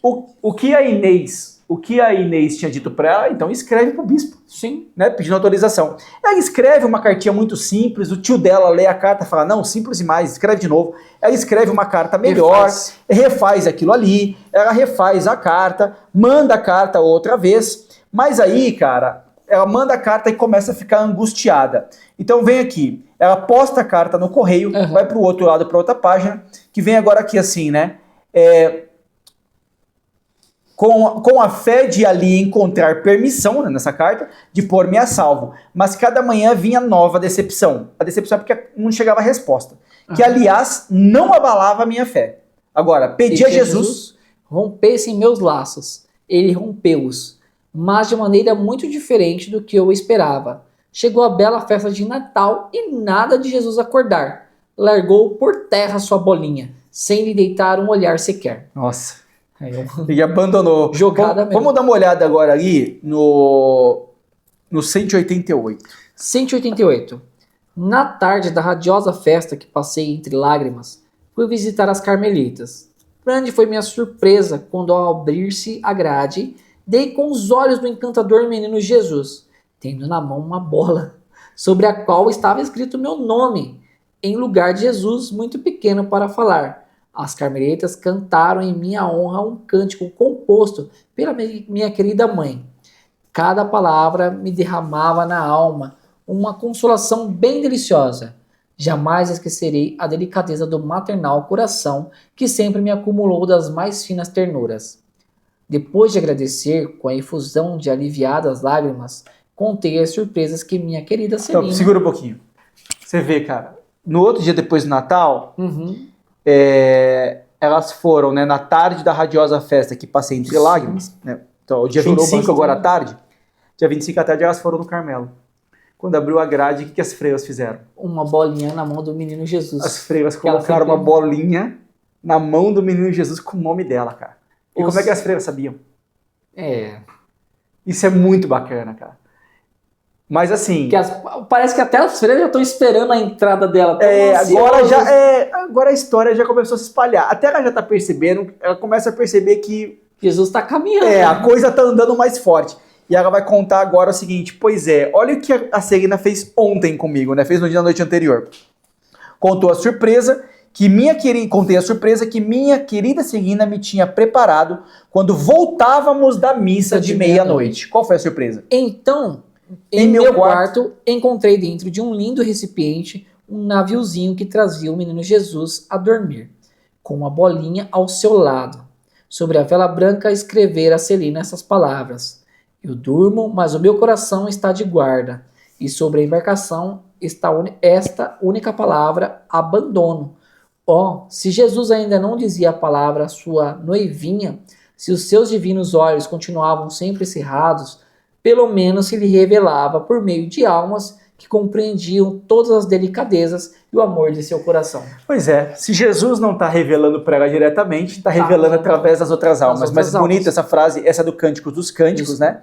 O que a Inês tinha dito pra ela, então escreve pro Bispo. Sim. Né, pedindo autorização. Ela escreve uma cartinha muito simples, o tio dela lê a carta e fala, não, simples demais, escreve de novo. Ela escreve uma carta melhor, refaz aquilo ali, ela refaz a carta, manda a carta outra vez, mas aí, cara, ela manda a carta e começa a ficar angustiada. Então vem aqui, ela posta a carta no correio, vai pro outro lado, pra outra página, que vem agora aqui assim, né, com a fé de ali encontrar permissão, né, nessa carta, de pôr-me a salvo. Mas cada manhã vinha nova decepção. A decepção é porque não chegava a resposta. Que, aliás, não abalava a minha fé. Agora, pedi a Jesus rompessem meus laços. Ele rompeu-os, mas de maneira muito diferente do que eu esperava. Chegou a bela festa de Natal e nada de Jesus acordar. Largou por terra sua bolinha, sem lhe deitar um olhar sequer. Nossa. Ele abandonou. Jogada mesmo. Vamos dar uma olhada agora ali no 188. 188. Na tarde da radiosa festa que passei entre lágrimas, fui visitar as Carmelitas. Grande foi minha surpresa quando, ao abrir-se a grade, dei com os olhos do encantador menino Jesus, tendo na mão uma bola, sobre a qual estava escrito meu nome, em lugar de Jesus, muito pequeno para falar. As Carmelitas cantaram em minha honra um cântico composto pela minha querida mãe. Cada palavra me derramava na alma uma consolação bem deliciosa. Jamais esquecerei a delicadeza do maternal coração que sempre me acumulou das mais finas ternuras. Depois de agradecer com a efusão de aliviadas lágrimas, contei as surpresas que minha querida Celina... Então, segura um pouquinho. Você vê, cara, no outro dia depois do Natal... elas foram, né, na tarde da radiosa festa que passei entre lágrimas, né? Então, o dia 25 agora à tarde, dia 25 à tarde elas foram no Carmelo. Quando abriu a grade, o que as freiras fizeram? Uma bolinha na mão do menino Jesus. As freiras colocaram uma bolinha na mão do menino Jesus com o nome dela, cara. E como é que as freiras sabiam? Isso é muito bacana, cara. Mas assim... Parece que até as freiras já estão esperando a entrada dela. Agora a história já começou a se espalhar. Até ela já tá percebendo, ela começa a perceber que... Jesus tá caminhando. A coisa tá andando mais forte. E ela vai contar agora o seguinte, pois olha o que a Celina fez ontem comigo, né? Fez no dia da noite anterior. Contei a surpresa que minha querida Celina me tinha preparado quando voltávamos da missa de meia-noite. Qual foi a surpresa? Então... Em meu quarto, encontrei dentro de um lindo recipiente um naviozinho que trazia o menino Jesus a dormir, com uma bolinha ao seu lado. Sobre a vela branca escrevera a Celina essas palavras: eu durmo, mas o meu coração está de guarda. E sobre a embarcação está esta única palavra: abandono. Se Jesus ainda não dizia a palavra à sua noivinha, se os seus divinos olhos continuavam sempre cerrados, pelo menos se lhe revelava por meio de almas que compreendiam todas as delicadezas e o amor de seu coração. Pois se Jesus não está revelando para ela diretamente, está revelando através das outras almas. Mas bonita essa frase, essa do Cântico dos Cânticos, né?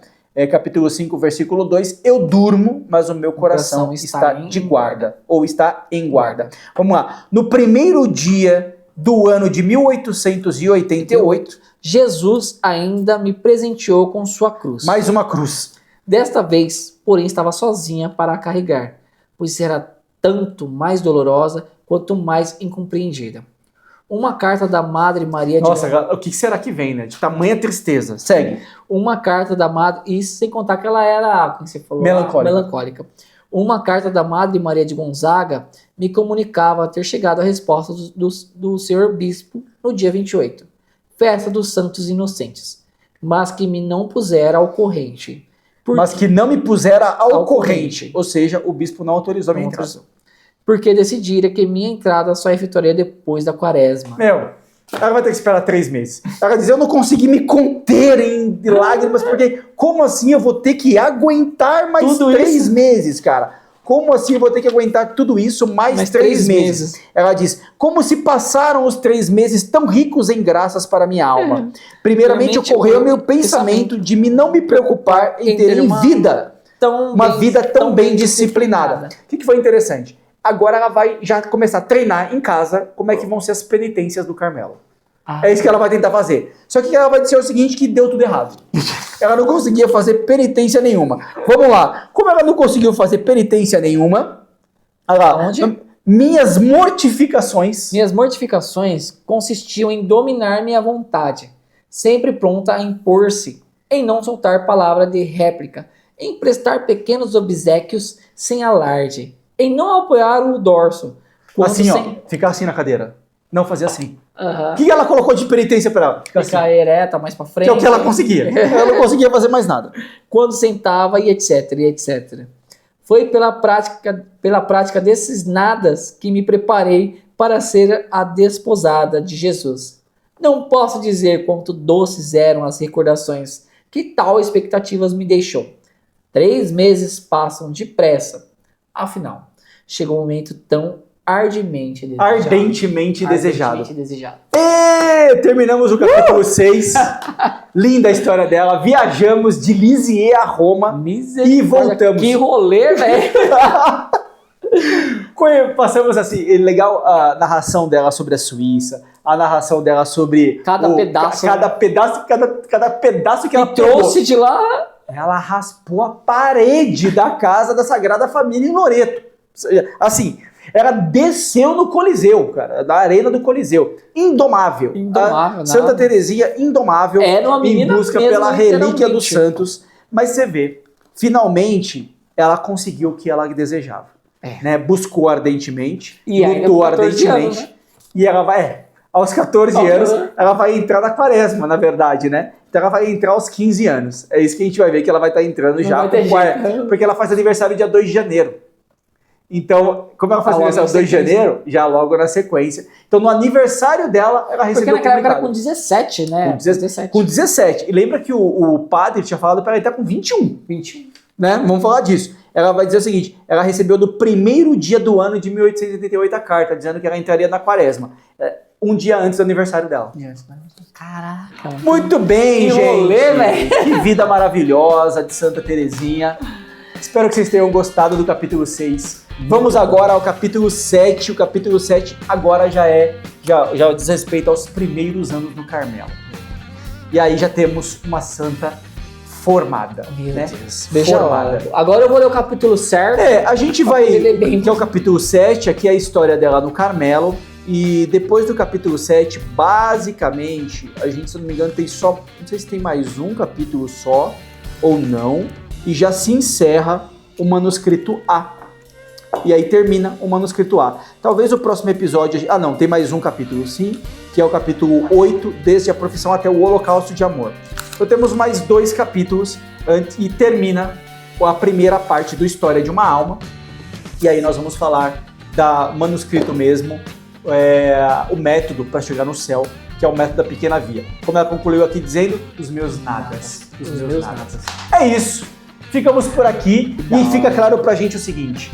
Capítulo 5, versículo 2, eu durmo, mas o meu coração está de guarda, ou está em guarda. Vamos lá. No primeiro dia do ano de 1888, Jesus ainda me presenteou com sua cruz. Mais uma cruz. Desta vez, porém, estava sozinha para a carregar, pois era tanto mais dolorosa quanto mais incompreendida. Uma carta da Madre Maria de... Nossa, o que será que vem, né? De tamanha tristeza. Segue. Uma carta da Madre... Isso sem contar que ela era, como você falou, melancólica. Uma carta da Madre Maria de Gonzaga me comunicava ter chegado a resposta do senhor bispo no dia 28, festa dos Santos Inocentes, mas que me não pusera ao corrente. Mas que não me pusera ao corrente. Ou seja, o bispo não autorizou a minha entrada. Porque decidira que minha entrada só efetuaria depois da quaresma. Ela vai ter que esperar 3 meses. Ela vai dizer, eu não consegui me conter em lágrimas, porque como assim eu vou ter que aguentar mais 3 meses, cara? como assim eu vou ter que aguentar tudo isso mais 3 meses? Ela diz, como se passaram os 3 meses tão ricos em graças para minha alma. Primeiramente ocorreu meu pensamento de não me preocupar em ter uma vida tão bem disciplinada. O que foi interessante? Agora ela vai já começar a treinar em casa como é que vão ser as penitências do Carmelo. É isso que ela vai tentar fazer. Só que ela vai dizer o seguinte, que deu tudo errado. Ela não conseguia fazer penitência nenhuma. Vamos lá. Como ela não conseguiu fazer penitência nenhuma, minhas mortificações consistiam em dominar minha vontade, sempre pronta a impor-se, em não soltar palavra de réplica, em prestar pequenos obséquios sem alarde, em não apoiar o dorso. Assim, ficar assim na cadeira. Não fazer assim. Uhum. O que ela colocou de penitência para ela? Ficar assim, ereta, mais para frente. Que é o que ela conseguia. Ela não conseguia fazer mais nada. Quando sentava e etc, e etc. Foi pela prática desses nadas que me preparei para ser a desposada de Jesus. Não posso dizer quanto doces eram as recordações que tal expectativas me deixou. 3 meses passam depressa. Afinal, chegou um momento tão ardentemente desejado. E terminamos o capítulo 6. Linda a história dela. Viajamos de Lisieux a Roma e voltamos. Que rolê, velho! Passamos assim, legal a narração dela sobre a Suíça, a narração dela sobre cada pedaço que ela trouxe de lá. Ela raspou a parede da casa da Sagrada Família em Loreto. Assim, ela desceu no Coliseu, cara, da arena do Coliseu. Indomável. Santa Teresinha, indomável, em busca pela relíquia dos santos. Mas você vê, finalmente, ela conseguiu o que ela desejava. Né? Buscou ardentemente, lutou ardentemente. Anos, né? E ela vai, aos 14 anos, ela vai entrar na quaresma, na verdade, né? Então ela vai entrar aos 15 anos. É isso que a gente vai ver, que ela vai estar entrando já. Porque ela faz aniversário dia 2 de janeiro. Então, como ela faz aniversário 2 de janeiro, já logo na sequência. Então, no aniversário dela, ela recebeu o comunicado. Porque naquela época era com 17, né? Com 17. E lembra que o padre tinha falado para ela estar com 21. Né? Vamos falar disso. Ela vai dizer o seguinte, ela recebeu no primeiro dia do ano de 1888 a carta, dizendo que ela entraria na quaresma. Um dia antes do aniversário dela. Caraca. Muito bem, gente. Rolê, que vida maravilhosa de Santa Teresinha. Espero que vocês tenham gostado do capítulo 6. Vamos agora ao capítulo 7. O capítulo 7 agora já diz respeito aos primeiros anos no Carmelo. E aí já temos uma santa formada. Meu né? Deus. Formada. Agora eu vou ler o capítulo certo. A gente vai... Que é o capítulo 7, aqui é a história dela no Carmelo. E depois do capítulo 7, basicamente, a gente, se não me engano, tem só... Não sei se tem mais um capítulo só ou não. E já se encerra o manuscrito A. E aí termina o manuscrito A. Talvez o próximo episódio... Ah, não, tem mais um capítulo sim, que é o capítulo 8, desde a profissão até o holocausto de amor. Então temos mais 2 capítulos e termina a primeira parte do História de uma Alma. E aí nós vamos falar da manuscrito mesmo, o método para chegar no céu, que é o método da pequena via. Como ela concluiu aqui dizendo, os meus nadas. Os meus nadas. É isso. Ficamos por aqui e fica claro pra gente o seguinte.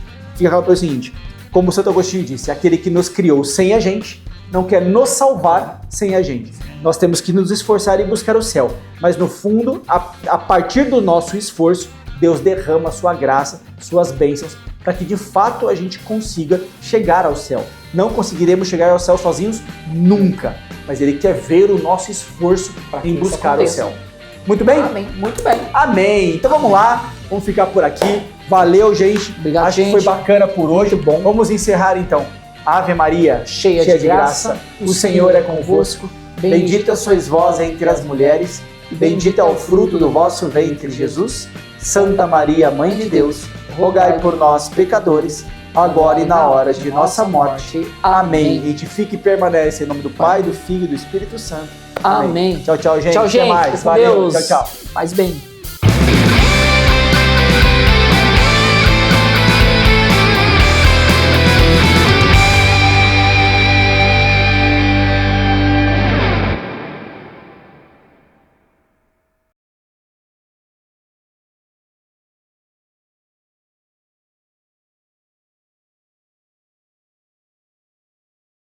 Como o Santo Agostinho disse, aquele que nos criou sem a gente, não quer nos salvar sem a gente. Nós temos que nos esforçar e buscar o céu. Mas no fundo, a partir do nosso esforço, Deus derrama sua graça, suas bênçãos, para que de fato a gente consiga chegar ao céu. Não conseguiremos chegar ao céu sozinhos nunca, mas Ele quer ver o nosso esforço em buscar o céu. Muito bem? Amém. Muito bem. Amém. Então vamos lá, vamos ficar por aqui. Valeu, gente. Obrigado, Acho gente. que foi bacana por hoje. Muito bom. Vamos encerrar então. Ave Maria, cheia de graça, o Senhor é convosco. Bendita sois vós entre as mulheres, e bendito é o fruto do vosso ventre, Jesus. Santa Maria, Mãe de Deus, rogai por nós, pecadores, agora e na hora de nossa morte. Amém. Edifique e permanece em nome do Pai, do Filho e do Espírito Santo. Amém. Tchau, tchau, gente. Tchau, gente. Até mais. Com Valeu. Deus. Tchau, tchau. Faz bem.